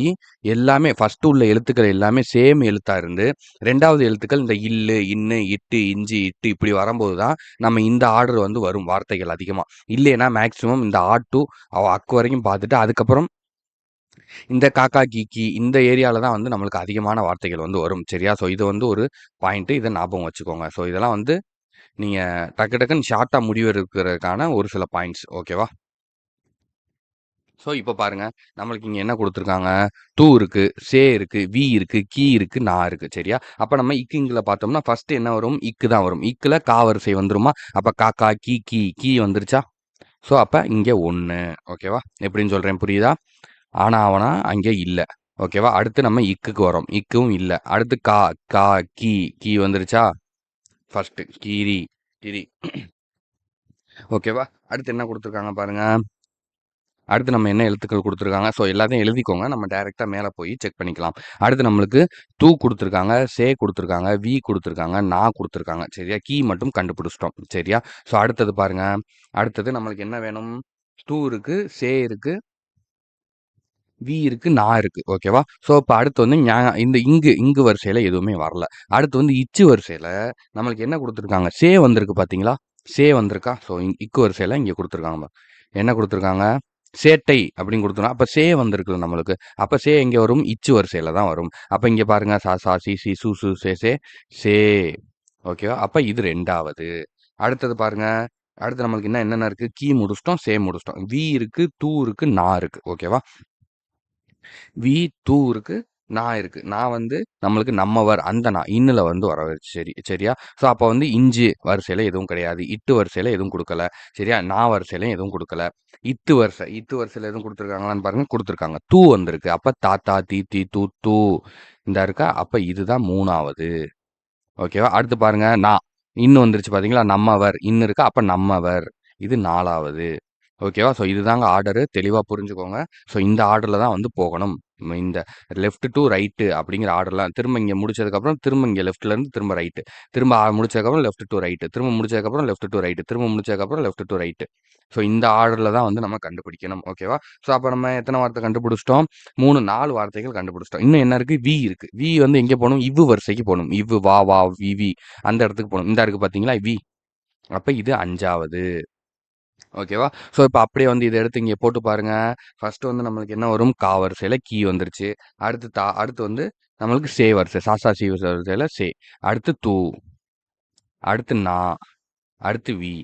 எல்லாமே ஃபர்ஸ்ட் உள்ள எழுத்துக்கள் எல்லாமே சேம் எழுத்தா இருந்து 2வது எழுத்துக்கள் இந்த இல்லு, இன்னு, இட்டு, இஞ்சி, இட்டு இப்படி வரும்போது தான் நம்ம இந்த ஆர்டர் வந்து வரும் வார்த்தைகள் அதிகமா. இல்லைன்னா மேக்ஸிமம் இந்த ஆ டூ அக்கு வரைக்கும் பார்த்துட்டு அதுக்கப்புறம் இந்த காக்கா, கீக்கி இந்த ஏரியால தான் வந்து நம்மளுக்கு அதிகமான வார்த்தைகள் வந்து வரும். சரியா? ஸோ இது வந்து ஒரு பாயிண்ட். இத ஞாபகம் வச்சுக்கோங்க. ஸோ இதெல்லாம் வந்து நீங்க டக்கு டக்குன்னு ஷார்ட்டா முடிவெடுக்கிறதுக்கான ஒரு சில பாயிண்ட்ஸ். ஓகேவா? ஸோ இப்போ பாருங்க, நம்மளுக்கு இங்க என்ன குடுத்துருக்காங்க? டூ இருக்கு, சே இருக்கு, வி இருக்கு, கீ இருக்கு, நா இருக்கு. சரியா? அப்ப நம்ம இக்குங்கில பார்த்தோம்னா, ஃபர்ஸ்ட் என்ன வரும்? இக்கு தான் வரும். இக்குல கா வரிசை வந்துருமா? அப்ப கா, கா, கீ, கீ, கீ வந்துருச்சா? ஸோ அப்ப இங்க 1. ஓகேவா? எப்படின்னு சொல்றேன் புரியுதா? ஆனா, ஆவனா அங்க இல்ல. ஓகேவா? அடுத்து நம்ம இக்குக்கு வரோம். இக்கும் இல்ல. அடுத்து கா, கா, கீ, கீ வந்துருச்சா? ஃபர்ஸ்ட் கீரி, கிரி. ஓகேவா? அடுத்து என்ன குடுத்துருக்காங்க பாருங்க. அடுத்து நம்ம என்ன எழுத்துக்கள் குடுத்துருக்காங்க. ஸோ எல்லாத்தையும் எழுதிக்கோங்க. நம்ம டைரக்ட்டா மேல போய் செக் பண்ணிக்கலாம். அடுத்து நம்மளுக்கு டூ குடுத்துருக்காங்க, சே குடுத்துருக்காங்க, வி குடுத்துருக்காங்க, நா குடுத்துருக்காங்க. சரியா? கீ மட்டும் கண்டுபிடிச்சிட்டோம். சரியா? ஸோ அடுத்தது பாருங்க. அடுத்தது நம்மளுக்கு என்ன வேணும்? டூ இருக்கு, சே இருக்கு, வி இருக்கு, நா இருக்கு. ஓகேவா? ஸோ இப்ப அடுத்து வந்து இந்த இங்கு வரிசையில எதுவுமே வரல. அடுத்து வந்து இச்சு வரிசையில நம்மளுக்கு என்ன குடுத்துருக்காங்க? சே வந்திருக்கு பார்த்தீங்களா? சே வந்திருக்கா? ஸோ இக்கு வரிசையில இங்க குடுத்துருக்காங்க. என்ன குடுத்துருக்காங்க? சேட்டை அப்படின்னு குடுத்துருக்காங்க. அப்ப சே வந்திருக்குது நம்மளுக்கு. அப்ப சே எங்க வரும்? இச்சு வரிசையில தான் வரும். அப்ப இங்க பாருங்க சா, சா, சி, சி, சு, சு, சே, சே, சே. ஓகேவா? அப்ப இது 2வது. அடுத்தது பாருங்க. அடுத்து நம்மளுக்கு இன்னும் என்னென்ன இருக்கு? கீ முடிச்சுட்டோம், சே முடிச்சுட்டோம். வி இருக்கு, டூ இருக்கு, நா இருக்கு. ஓகேவா? வி, டூ இருக்கு, நா இருக்கு. நா வந்து நம்மளுக்கு நம்மவர் அந்த நா இன்னுல வந்து வரவச்சு சரியா? ஸோ அப்ப வந்து இஞ்சு வரிசையில எதுவும் கிடையாது. இட்டு வரிசையில எதுவும் குடுக்கல. சரியா? நா வரிசையிலயும் எதுவும் குடுக்கல. இத்து வரிசையில எதுவும் குடுத்துருக்காங்களான்னு பாருங்க. குடுத்துருக்காங்க. தூ வந்திருக்கு. அப்ப தாத்தா, தீத்தி, தூ, தூ இந்தா இருக்கா? அப்ப இதுதான் 3வது. ஓகேவா? அடுத்து பாருங்க நா. இன்னு வந்துருச்சு பார்த்தீங்களா? நம்மவர். இன்னு இருக்கா? அப்ப நம்மவர். இது 4வது. ஓகேவா? ஸோ இதுதாங்க ஆர்டரு. தெளிவா புரிஞ்சுக்கோங்க. ஸோ இந்த ஆர்டர்ல தான் வந்து போகணும். இந்த லெஃப்ட் டூ ரைட்டு அப்படிங்கிற ஆர்டர்லாம் திரும்ப இங்க முடிச்சதுக்கப்புறம், திரும்ப இங்க லெஃப்ட்லேருந்து திரும்ப ரைட்டு. திரும்ப முடிச்சதுக்கப்புறம் லெஃப்ட் டூ ரைட்டு. திரும்ப முடிச்சதுக்கப்புறம் லெஃப்ட் டூ ரைட்டு. திரும்ப முடிச்சதுக்கப்புறம் லெஃப்ட் டூ ரைட்டு. ஸோ இந்த ஆர்டர்ல தான் வந்து நம்ம கண்டுபிடிக்கணும். ஓகேவா? ஸோ அப்ப நம்ம எத்தன வார்த்தை கண்டுபிடிச்சிட்டோம்? 4 வார்த்தைகள் கண்டுபிடிச்சிட்டோம். இன்னும் என்ன இருக்கு? வி இருக்கு. வி வந்து எங்க போணும்? இவ்வு வரிசைக்கு போணும். இவ்வு, வா, வா, வி, வி அந்த இடத்துக்கு போணும். இந்தா இருக்கு பார்த்தீங்களா? வி. அப்ப இது 5வது. ஓகேவா? ஸோ இப்ப அப்படியே வந்து இத எடுத்து இங்க போட்டு பாருங்க. ஃபர்ஸ்ட் வந்து நம்மளுக்கு என்ன வரும்? கா வரிசையில கீ வந்துருச்சு. அடுத்து வந்து நம்மளுக்கு சே வரிசை. சா, சா, சி வரிசையில சே. அடுத்து தூ. அடுத்து நா. அடுத்து வி.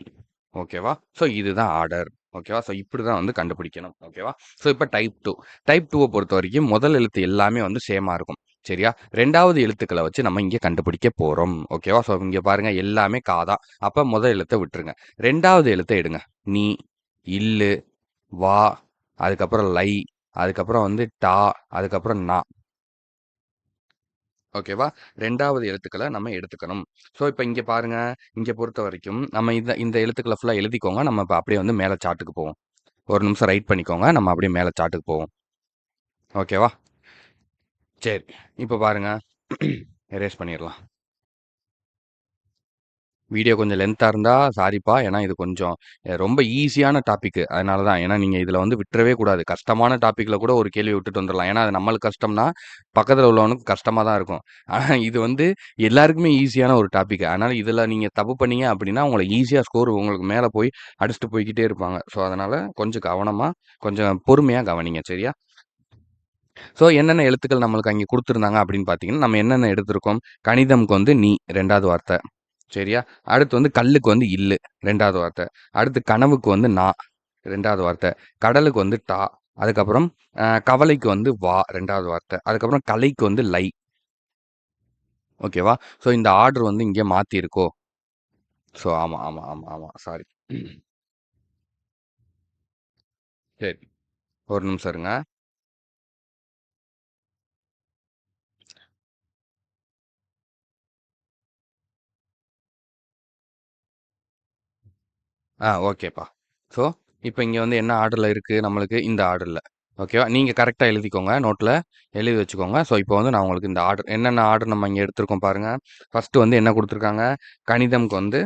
ஓகேவா? ஸோ இதுதான் ஆர்டர். ஓகேவா? ஸோ இப்படிதான் வந்து கண்டுபிடிக்கணும். ஓகேவா? ஸோ இப்ப டைப் 2. டைப் 2வ பொறுத்தவரைக்கும் முதல் எழுத்து எல்லாமே வந்து சேமா இருக்கும். சரியா? 2வது எழுத்துக்கள வச்சு நம்ம இங்க கண்டுபிடிக்க போறோம். ஓகேவா? ஸோ இங்க பாருங்க எல்லாமே கா தான். அப்ப முதல் எழுத்த விட்டுருங்க. 2வது எழுத்த எடுங்க. நீ, இல்லு, வா, அதுக்கப்புறம் லை, அதுக்கப்புறம் வந்து டா, அதுக்கப்புறம் நா. ஓகேவா? 2வது எழுத்துக்கள நம்ம எடுத்துக்கணும். ஸோ இப்ப இங்க பாருங்க. இங்க பொறுத்தவரைக்கும் நம்ம இந்த இந்த எழுத்துக்கள ஃபுல்லா எழுதிக்கோங்க. நம்ம இப்ப அப்படியே வந்து மேல சார்ட்டுக்கு போவோம். ஒரு நிமிஷம் ரைட் பண்ணிக்கோங்க. நம்ம அப்படியே மேல சார்ட்டுக்கு போவோம். ஓகேவா? சரி. இப்ப பாருங்க. எரேஸ் பண்ணிறலாம். வீடியோ கொஞ்சம் லென்த்தா இருந்தா சாரிப்பா. ஏன்னா இது கொஞ்சம் ரொம்ப ஈஸியான டாபிக்கு. அதனால தான். ஏன்னா நீங்க இதுல வந்து விட்டுறவே கூடாது. கஷ்டமான டாபிக்ல கூட ஒரு கேள்வி விட்டுட்டு வந்துரலாம். ஏன்னா அது நம்மளுக்கு கஷ்டம்னா, பக்கத்துல உள்ளவனுக்கு கஷ்டமா தான் இருக்கும். ஆனா இது வந்து எல்லாருக்குமே ஈஸியான ஒரு டாபிக். அதனால இதுல நீங்க தப்பு பண்ணீங்க அப்படின்னா, உங்கள ஈஸியா ஸ்கோர் உங்களுக்கு மேல போய் அடிச்சுட்டு போய்க்கிட்டே இருப்பாங்க. ஸோ அதனால கொஞ்சம் கவனமா, கொஞ்சம் பொறுமையா கவனிங்க. சரியா? ஸோ என்னென்ன எழுத்துக்கள் நம்மளுக்கு அங்கே குடுத்துருந்தாங்க அப்படின்னு பார்த்தீங்கன்னா, நம்ம என்னென்ன எடுத்திருக்கோம்? கணிதம்க்கு வந்து நீ 2வது வார்த்தை. சரியா? அடுத்து வந்து கல்லுக்கு வந்து இல்லு 2வது வார்த்தை. அடுத்து கனவுக்கு வந்து நா 2வது வார்த்தை. கடலுக்கு வந்து டா. அதுக்கப்புறம் கவலைக்கு வந்து வா 2வது வார்த்தை. அதுக்கப்புறம் கலைக்கு வந்து லை. ஓகேவா? ஸோ இந்த ஆர்டர் வந்து இங்கே மாத்தியிருக்கோ? ஸோ ஆமா, ஆமா, ஆமா, ஆமா. சாரி. சரி. ஒரு நிமிஷம் இருங்க. ஓகேப்பா. ஸோ இப்ப இங்க வந்து என்ன ஆர்டர்ல இருக்கு நம்மளுக்கு? இந்த ஆர்டர்ல. ஓகேவா? நீங்க கரெக்ட்டா எழுதிக்கோங்க. நோட்ல எழுதி வச்சுக்கோங்க. ஸோ இப்போ வந்து நான் உங்களுக்கு இந்த ஆர்டர் என்னென்ன ஆர்டர் நம்ம இங்க எடுத்திருக்கோம் பாருங்க. ஃபர்ஸ்ட் வந்து என்ன குடுத்துருக்காங்க? கணிதம்க்கு வந்து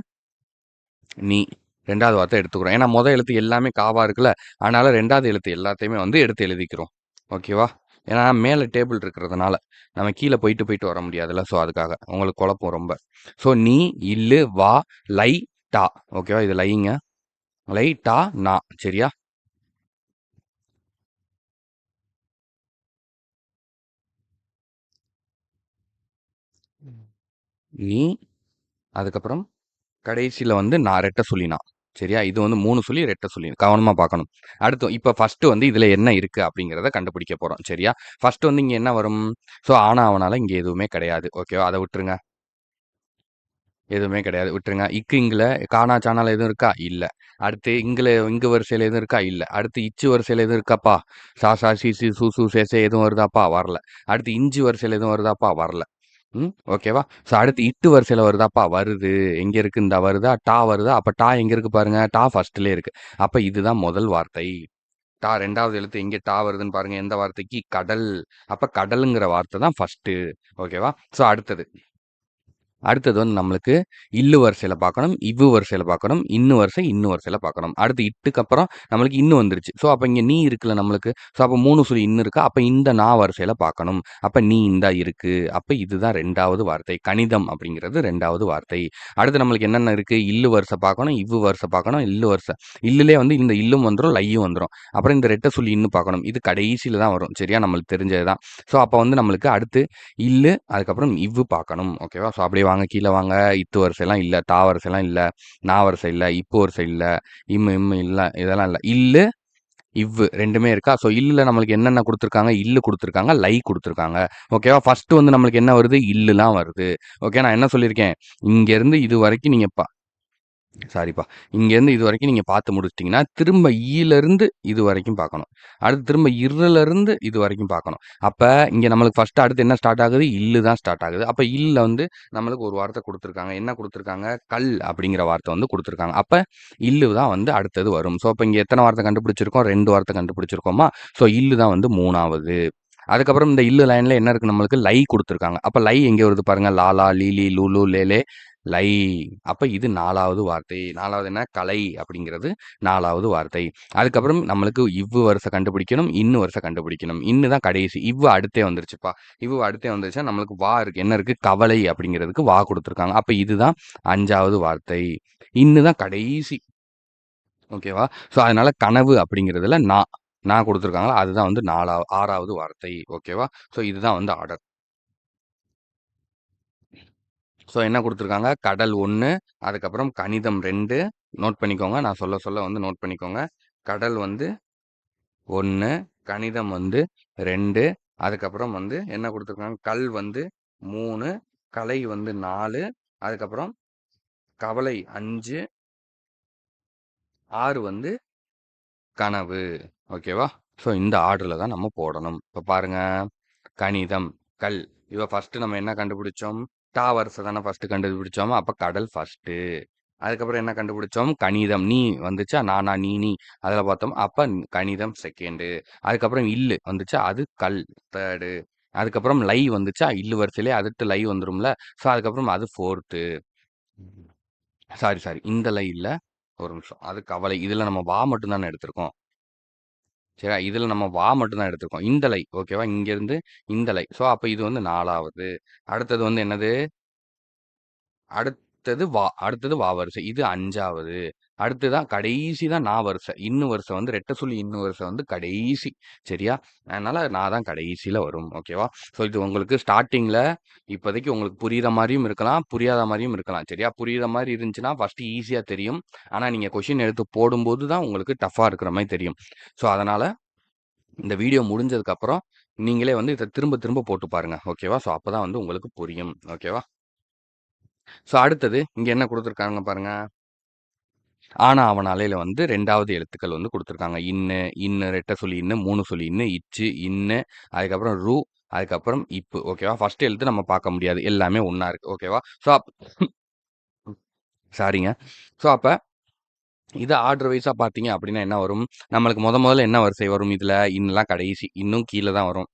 நீ 2வது வார்த்தை எடுத்துக்கிறோம். ஏன்னா, எழுத்து எல்லாமே காவா இருக்குல்ல. அதனால 2வது எழுத்து எல்லாத்தையுமே வந்து எடுத்து எழுதிக்கிறோம். ஓகேவா? ஏன்னா மேல டேபிள் இருக்கிறதுனால. நம்ம கீழ போயிட்டு, போயிட்டு வர முடியாதுல்ல. ஸோ அதுக்காக. உங்களுக்கு குழப்பம் ரொம்ப. ஸோ நீ, இல்லு, வா, லை, டா. ஓகேவா? இது லைங்க. லை, டா, நா. சரியா? நீ, அதுக்கப்புறம் கடைசியில வந்து நான் ரெட்டை சுழி நான். சரியா? இது வந்து 3 சுழி, ரெட்டை சுழி. கவனமா பார்க்கணும். அடுத்து இப்ப ஃபர்ஸ்ட்டு வந்து இதுல என்ன இருக்கு அப்படிங்கிறத கண்டுபிடிக்க போறோம். சரியா? ஃபர்ஸ்ட்டு வந்து இங்க என்ன வரும்? ஸோ ஆனா, ஆவனால இங்க எதுவுமே கிடையாது. ஓகேவா? அத விட்டுருங்க. எதுவுமே கிடையாது. விட்டுருங்க. இங்குல காணா, சானால எதுவும் இருக்கா? இல்ல. அடுத்து இங்கு வரிசையில எதுவும் இருக்கா? இல்ல. அடுத்து இச்சு வரிசையில எதுவும் இருக்காப்பா? சா, சா, சி, சி, சு, சு, சே, சே எதுவும் வருதாப்பா? வரல. அடுத்து இஞ்சு வரிசையில எதுவும் வருதாப்பா? வரல. ஓகேவா? ஸோ அடுத்து இட்டு வரிசையில வருதாப்பா? வருது. எங்க இருக்கு? இந்தா வருதா? டா வருதா? அப்ப டா எங்க இருக்கு பாருங்க. டா ஃபர்ஸ்ட்லயே இருக்கு. அப்ப இதுதான் முதல் வார்த்தை. டா 2வது எழுத்து எங்க டா வருதுன்னு பாருங்க. எந்த வார்த்தைக்கு? கடல். அப்ப கடலுங்கிற வார்த்தை தான் ஃபர்ஸ்ட்டு. ஓகேவா? ஸோ அடுத்தது வந்து நம்மளுக்கு இல்லு வரிசையில பார்க்கணும், இவ்வு வரிசையில பார்க்கணும், இன்ன வரிசையில பார்க்கணும். அடுத்து இட்டுக்கு அப்புறம் நம்மளுக்கு இன்னு வந்துருச்சு. ஸோ அப்ப இங்க நீ இருக்குல்ல நம்மளுக்கு. ஸோ அப்ப 3 சுழி இன்ன இருக்கா. அப்ப இந்த நா வரிசையில பார்க்கணும். அப்ப நீ இந்தா இருக்கு. அப்ப இதுதான் 2வது வார்த்தை. கணிதம் அப்படிங்கிறது 2வது வார்த்தை. அடுத்து நம்மளுக்கு என்னென்ன இருக்கு? இல்லு வரிசை பார்க்கணும், இவ்வு வரிசை பார்க்கணும், இல்லு வரிசை. இல்லுலே வந்து இந்த இல்லும் வந்துரும், லையும் வந்துரும். அப்புறம் இந்த ரெட்டை சுழி இன்னும் பார்க்கணும். இது கடைசியில தான் வரும். சரியா? நம்மளுக்கு தெரிஞ்சது தான். ஸோ அப்ப வந்து நம்மளுக்கு அடுத்து இல்லு, அதுக்கப்புறம் இவ்வு பார்க்கணும். ஓகேவா? ஸோ அப்படியே வாங்க, கீழ வாங்க. இத்து வரிசைலாம் இல்ல. டா வரிசைலாம் இல்ல. நா வரிசை இல்ல. இப்பு வரிசை இல்ல. இம்மு இல்ல. இதெல்லாம் இல்ல. இல்லு, இவ்வு 2மே இருக்கா? ஸோ இல்லுல நம்மளுக்கு என்னென்ன குடுத்துருக்காங்க? இல்லு குடுத்துருக்காங்க. லை குடுத்துருக்காங்க. ஓகேவா? ஃபர்ஸ்ட்டு வந்து நம்மளுக்கு என்ன வருது? இல்லுலாம் வருது. ஓகே. நான் என்ன சொல்லியிருக்கேன்? இங்கேருந்து இது வரைக்கும் நீங்க சாரிப்பா. இங்கேருந்து இது வரைக்கும் நீங்க பார்த்து முடிச்சுட்டீங்கன்னா, திரும்ப ஈலருந்து இது வரைக்கும் பார்க்கணும். அடுத்து திரும்ப இர்றலருந்து இது வரைக்கும் பார்க்கணும். அப்ப இங்க நம்மளுக்கு ஃபர்ஸ்ட்டு அடுத்து என்ன ஸ்டார்ட் ஆகுது? இல்லு தான் ஸ்டார்ட் ஆகுது. அப்ப இல்ல வந்து நம்மளுக்கு ஒரு வார்த்தை குடுத்துருக்காங்க. என்ன குடுத்துருக்காங்க? கல் அப்படிங்கிற வார்த்தை வந்து குடுத்துருக்காங்க. அப்ப இல்லு தான் வந்து அடுத்தது வரும். ஸோ, அப்ப இங்க எத்தன வார்த்தை கண்டுபிடிச்சிருக்கோம்? 2 வார்த்தை கண்டுபிடிச்சிருக்கோமா? ஸோ, இல்லு தான் வந்து 3வது. அதுக்கப்புறம் இந்த இல்லு லைன்ல என்ன இருக்கு நம்மளுக்கு? லை குடுத்துருக்காங்க. அப்ப லை எங்க வருது பாருங்க. லாலா, லீலி, லூலு, லேலே, லை. அப்ப இது 4வது வார்த்தை. 4வது என்ன? கலை அப்படிங்கிறது 4வது வார்த்தை. அதுக்கப்புறம் நம்மளுக்கு இவ்வு வரிசை கண்டுபிடிக்கணும், இன்னு வரிசை கண்டுபிடிக்கணும். இன்னு தான் கடைசி. இவ்வு அடுத்தே வந்துருச்சுப்பா. இவ்வு அடுத்தே வந்துருச்சுன்னா நம்மளுக்கு வா இருக்கு. என்ன இருக்கு? கவலை அப்படிங்கிறதுக்கு வா குடுத்துருக்காங்க. அப்ப இதுதான் 5வது வார்த்தை. இன்னு தான் கடைசி. ஓகேவா? ஸோ, அதனால கனவு அப்படிங்கிறதுல நா குடுத்துருக்காங்களா, அதுதான் வந்து 6வது வார்த்தை. ஓகேவா? ஸோ, இதுதான் வந்து ஆர்டர். ஸோ, என்ன குடுத்துருக்காங்க? கடல் 1, அதுக்கப்புறம் கணிதம் 2 நோட் பண்ணிக்கோங்க. நான் சொல்ல சொல்ல வந்து நோட் பண்ணிக்கோங்க. கடல் வந்து 1, கணிதம் வந்து 2, அதுக்கப்புறம் வந்து என்ன குடுத்துருக்காங்க? கல் வந்து 3, கலை வந்து 4, அதுக்கப்புறம் கவலை 5, 6 வந்து கனவு. ஓகேவா? ஸோ, இந்த ஆர்டர்ல தான் நம்ம போடணும். இப்ப பாருங்க. கணிதம், கல். ஃபர்ஸ்ட்டு நம்ம என்ன கண்டுபிடிச்சோம்? டா வரிசை தானே ஃபர்ஸ்ட்டு கண்டுபிடிச்சோமா? அப்ப கடல் ஃபர்ஸ்ட்டு. அதுக்கப்புறம் என்ன கண்டுபிடிச்சோம்? கணிதம். நீ வந்துச்சா? நானா, நீ. அதில பார்த்தோம். அப்ப கணிதம் செகண்டு. அதுக்கப்புறம் இல்லு வந்துச்சா? அது கல் தேர்டு. அதுக்கப்புறம் லை வந்துச்சா? இல்லு வரிசையிலே அடுத்து லை வந்துரும்ல. ஸோ, அதுக்கப்புறம் அது ஃபோர்த்து. சாரி. இந்த லை இல்ல. ஒரு நிமிஷம். அது கவலை. இதில நம்ம வா மட்டும் தானே எடுத்திருக்கோம். சரியா? இதில நம்ம வா மட்டும் தான் எடுத்திருக்கோம். இந்த லை. ஓகேவா? இங்கேருந்து இந்த லை. ஸோ, அப்ப இது வந்து 4வது. அடுத்தது வந்து என்னது? அடுத்தது வா வரிசை. இது 5வது. அடுத்ததான் கடைசி தான் நா வரிசை. இன்னு வரிசை வந்து ரெட்டை சுழி இன்னு வரிசை வந்து கடைசி. சரியா? அதனால நான் தான் கடைசியில வரும். ஓகேவா? ஸோ இது உங்களுக்கு ஸ்டார்ட்டிங்ல இப்போதைக்கு உங்களுக்கு புரியிற மாரியும் இருக்கலாம், புரியாத மாரியும் இருக்கலாம். சரியா? புரியிற மாரி இருந்துச்சுன்னா ஃபர்ஸ்ட்டு ஈஸியா தெரியும். ஆனா நீங்க கொஸ்டின் எடுத்து போடும்போது தான் உங்களுக்கு டஃப்பா இருக்கிற மாரி தெரியும். ஸோ அதனால இந்த வீடியோ முடிஞ்சதுக்கப்புறம் நீங்களே வந்து இத திரும்ப திரும்ப போட்டு பாருங்க. ஓகேவா? ஸோ அப்பதான் வந்து உங்களுக்கு புரியும். ஓகேவா? ஸோ அடுத்தது இங்க என்ன குடுத்துருக்காங்க பாருங்க. ஆனா, ஆவனாலையில வந்து 2வது எழுத்துக்கள் வந்து குடுத்துருக்காங்க. ரெட்டை சுழி இன்னு, 3 சுழி இன்னு, இச்சு, இன்னு, அதுக்கப்புறம் அதுக்கப்புறம் இப்பு. ஓகேவா? ஃபர்ஸ்ட் எழுத்து நம்ம பார்க்க முடியாது. எல்லாமே ஒண்ணா இருக்கு. ஓகேவா? ஸோ சாரிங்க. ஸோ அப்ப இத ஆர்டர் வைஸா பார்த்தீங்க அப்டின்னா என்ன வரும்? நம்மளுக்கு மொதல்ல என்ன வரிசை வரும் இதுல? இன்னலாம் கடைசி. இன்னும் கீழ தான் வரும்.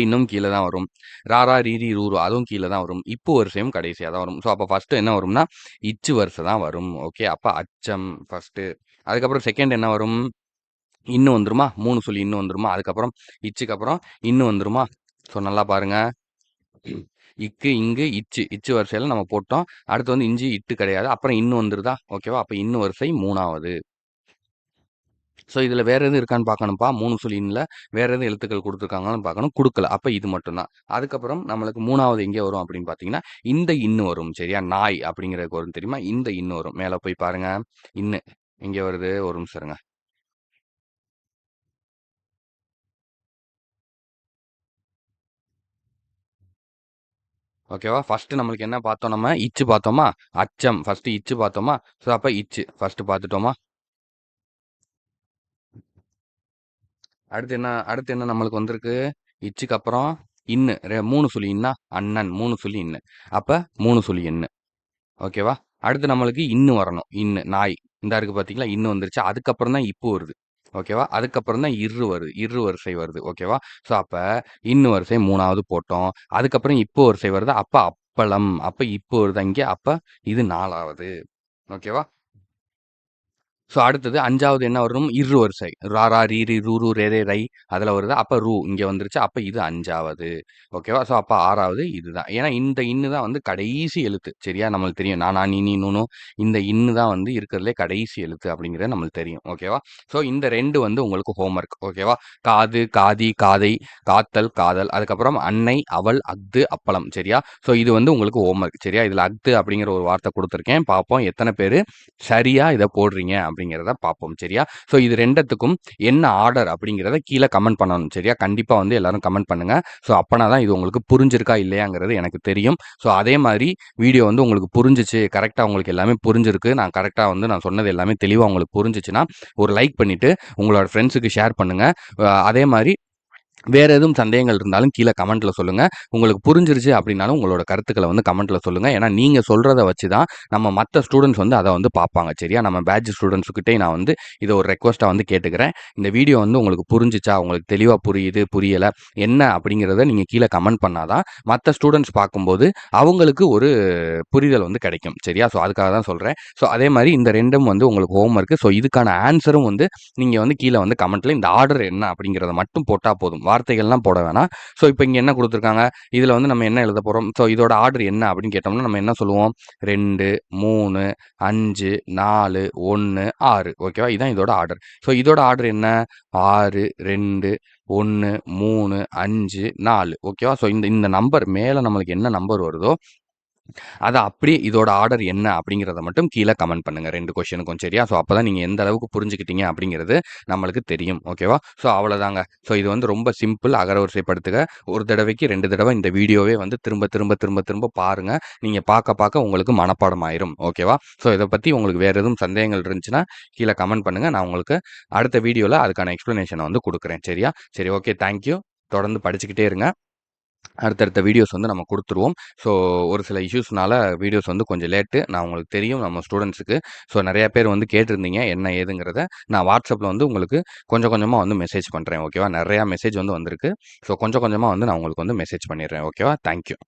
இன்னும் கீழ தான் வரும். ராரா, ரீரி, ரூரு அதுவும் கீழ தான் வரும். இப்பு வரிசையும் கடைசியா தான் வரும். ஸோ அப்ப ஃபர்ஸ்ட்டு என்ன வரும்னா, இச்சு வரிசை தான் வரும். ஓகே. அப்ப அச்சம் ஃபர்ஸ்ட்டு. அதுக்கப்புறம் செகண்ட் என்ன வரும்? இன்னு வந்துருமா? 3 சொல்லி இன்னு வந்துருமா? அதுக்கப்புறம் இச்சுக்கு அப்புறம் இன்னு வந்துருமா? ஸோ நல்லா பாருங்க. இக்கு, இங்கு, இச்சு. இச்சு வரிசையில நம்ம போட்டோம். அடுத்து வந்து இஞ்சி, இட்டு கிடையாது. அப்புறம் இன்னு வந்துருதா? ஓகேவா? அப்ப இன்னு வரிசை 3வது. ஸோ இதில வேற எதுவும் இருக்கான்னு பார்க்கணும்ப்பா. 3 சொல்லி இன்ல வேற எதுவும் எழுத்துக்கள் குடுத்துருக்காங்களான்னு பார்க்கணும். குடுக்கல. அப்ப இது மட்டும் தான். அதுக்கப்புறம் நம்மளுக்கு 3வது எங்கே வரும் அப்படின்னு பார்த்தீங்கன்னா, இந்த இன்னு வரும். சரியா? நாய் அப்படிங்கிறதுக்கு வரும் தெரியுமா? இந்த இன்னு வரும். மேல போய் பாருங்க. இன்னு. எங்கே வருது? ஒரு நிமிஷம் இருங்க. ஓகேவா? ஃபர்ஸ்ட்டு நம்மளுக்கு என்ன பார்த்தோம் நம்ம? இச்சு பார்த்தோமா? அச்சம். ஃபர்ஸ்ட்டு இச்சு பார்த்தோமா? ஸோ அப்ப இச்சு. ஃபர்ஸ்ட்டு பார்த்துட்டோமா? அடுத்து என்ன நம்மளுக்கு வந்திருக்கு? இச்சுக்கு அப்புறம் இன்னு. 3 சுழி இன்னா? அண்ணன். 3 சுழி இன்னு. அப்ப 3 சுழி எண்ணு. ஓகேவா? அடுத்து நம்மளுக்கு இன்னு வரணும். இன்னு. நாய். இந்தா இருக்கு பார்த்தீங்களா? இன்னு வந்துருச்சு. அதுக்கப்புறம் தான் இப்பு வருது. ஓகேவா? அதுக்கப்புறம் தான் இர்ரு வருது. இர்ரு வரிசை வருது. ஓகேவா? ஸோ அப்ப இன்னு வரிசை 3வது போட்டோம். அதுக்கப்புறம் இப்பு வரிசை வருது. அப்ப அப்பளம். அப்ப இப்பு வருதா இங்க? அப்ப இது 4வது. ஓகேவா? ஸோ அடுத்தது 5வது என்ன வரும்? இர்ரு வரிசை. ரா, ரா, ரீ, ரி, ரூ, ரு, ரே, ரே, ரை அதுல வருது. அப்ப ரு இங்க வந்துருச்சு. அப்ப இது 5வது. ஓகேவா? ஸோ அப்ப 6வது இதுதான். ஏன்னா இந்த இன்னு தான் வந்து கடைசி எழுத்து. சரியா? நம்மளுக்கு தெரியும். நா, நா, நீ, நீ, நு, நு இந்த இன்னு தான் வந்து இருக்கிறதுலே கடைசி எழுத்து அப்படிங்கிறது நம்மளுக்கு தெரியும். ஓகேவா? ஸோ இந்த 2 வந்து உங்களுக்கு ஹோம்வொர்க். ஓகேவா? காது, காதி, காதை, காத்தல், காதல். அதுக்கப்புறம் அன்னை, அவள், அஃது, அப்பளம். சரியா? ஸோ இது வந்து உங்களுக்கு ஹோம்வொர்க். சரியா? இதுல அஃது அப்படிங்கிற ஒரு வார்த்தை குடுத்துருக்கேன். பார்ப்போம் எத்தன பேரு சரியா இத போடுறீங்க அப்படிங்கிறத பார்ப்போம். சரியா? ஸோ இது 2த்துக்கும் என்ன ஆர்டர் அப்படிங்கிறத கீழ கமெண்ட் பண்ணணும். சரியா? கண்டிப்பா வந்து எல்லாரும் கமெண்ட் பண்ணுங்க. ஸோ அப்பனா தான் இது உங்களுக்கு புரிஞ்சிருக்கா இல்லையாங்கிறது எனக்கு தெரியும். ஸோ அதே மாரி வீடியோ வந்து உங்களுக்கு புரிஞ்சுச்சு, கரெக்ட்டா உங்களுக்கு எல்லாமே புரிஞ்சிருக்கு. நான் கரெக்ட்டா வந்து நான் சொன்னது எல்லாமே தெளிவா உங்களுக்கு புரிஞ்சுச்சுன்னா, ஒரு லைக் பண்ணிட்டு உங்களோட ஃப்ரெண்ட்ஸுக்கு ஷேர் பண்ணுங்க. அதே மாரி வேற எதுவும் சந்தேகங்கள் இருந்தாலும் கீழ கமெண்ட்ல சொல்லுங்க. உங்களுக்கு புரிஞ்சிருச்சு அப்படின்னாலும் உங்களோட கருத்துக்கள வந்து கமெண்ட்ல சொல்லுங்க. ஏன்னா நீங்க சொல்றத வச்சு தான் நம்ம மத்த ஸ்டூடண்ட்ஸ் வந்து அத வந்து பார்ப்பாங்க. சரியா? நம்ம பேட்ச் ஸ்டூடண்ட்ஸ்கிட்டயும் நான் வந்து இத ஒரு ரெக்வெஸ்ட்டா வந்து கேட்டுக்கிறேன். இந்த வீடியோ வந்து உங்களுக்கு புரிஞ்சுச்சா? உங்களுக்கு தெளிவா புரியுது, புரியல, என்ன அப்படிங்கிறத நீங்க கீழ கமெண்ட் பண்ணா தான் மத்த ஸ்டூடண்ட்ஸ் பார்க்கும்போது அவங்களுக்கு ஒரு புரிதல் வந்து கிடைக்கும். சரியா? ஸோ அதுக்காக தான் சொல்றேன். ஸோ அதே மாரி இந்த 2ம் வந்து உங்களுக்கு ஹோம் ஒர்க். ஸோ இதுக்கான ஆன்ஸரும் வந்து நீங்க வந்து கீழ வந்து கமெண்ட்ல இந்த ஆர்டர் என்ன அப்படிங்கிறத மட்டும் போட்டா போதும். வார்த்தைகள்லாம் போட வேணாம். ஸோ இப்ப இங்க என்ன குடுத்துருக்காங்க? இதுல வந்து நம்ம என்ன எழுத போறோம்? ஸோ இதோட ஆர்டர் என்ன அப்படின்னு கேட்டோம்னா, நம்ம என்ன சொல்லுவோம்? 2, 3, 5, 4, 1, 6 ஓகேவா? இதான் இதோட ஆர்டர். ஸோ இதோட ஆர்டர் என்ன? 6, 2, 1, 3, 5, 4 ஓகேவா? ஸோ இந்த இந்த நம்பர் மேல நம்மளுக்கு என்ன நம்பர் வருதோ அத அப்படியே இதோட ஆர்டர் என்ன அப்படிங்கிறத மட்டும் கீழ கமெண்ட் பண்ணுங்க 2 கொஸ்டினுக்கும் சரியா? ஸோ அப்பதான் நீங்க எந்த அளவுக்கு புரிஞ்சுக்கிட்டீங்க அப்படிங்கிறது நம்மளுக்கு தெரியும். ஓகேவா? ஸோ அவ்வளோதாங்க. ஸோ இது வந்து ரொம்ப சிம்பிள் அகரவரிசைப்படுத்துக. ஒரு தடவைக்கு 2 தடவ இந்த வீடியோவே வந்து திரும்ப, திரும்ப, திரும்ப, திரும்ப பாருங்க. நீங்க பாக்க, பாக்க உங்களுக்கு மனப்பாடம் ஆயிரும். ஓகேவா? ஸோ இத பத்தி உங்களுக்கு வேற எதுவும் சந்தேகங்கள் இருந்துச்சுன்னா, கீழ கமெண்ட் பண்ணுங்க. நான் உங்களுக்கு அடுத்த வீடியோல அதுக்கான எக்ஸ்ப்ளனேஷன வந்து குடுக்குறேன். சரியா? சரி ஓகே. Thank you. தொடர்ந்து படிச்சுக்கிட்டே இருங்க. அடுத்தடுத்த வீடியோஸ் வந்து நம்ம குடுத்துருவோம். ஸோ ஒரு சில இஷ்யூஸ்னால வீடியோஸ் வந்து கொஞ்சம் லேட்டு. நான் உங்களுக்கு தெரியும் நம்ம ஸ்டூடண்ட்ஸுக்கு. ஸோ நெறைய பேர் வந்து கேட்டிருந்தீங்க என்ன ஏதுங்கிறத. நான் WhatsAppல வந்து உங்களுக்கு கொஞ்சம் கொஞ்சமா வந்து மெசேஜ் பண்றேன். ஓகேவா? நெறையா மெசேஜ் வந்து வந்திருக்கு. ஸோ கொஞ்சம் கொஞ்சமா வந்து நான் உங்களுக்கு வந்து மெசேஜ் பண்ணிடுறேன். ஓகேவா? Thank you.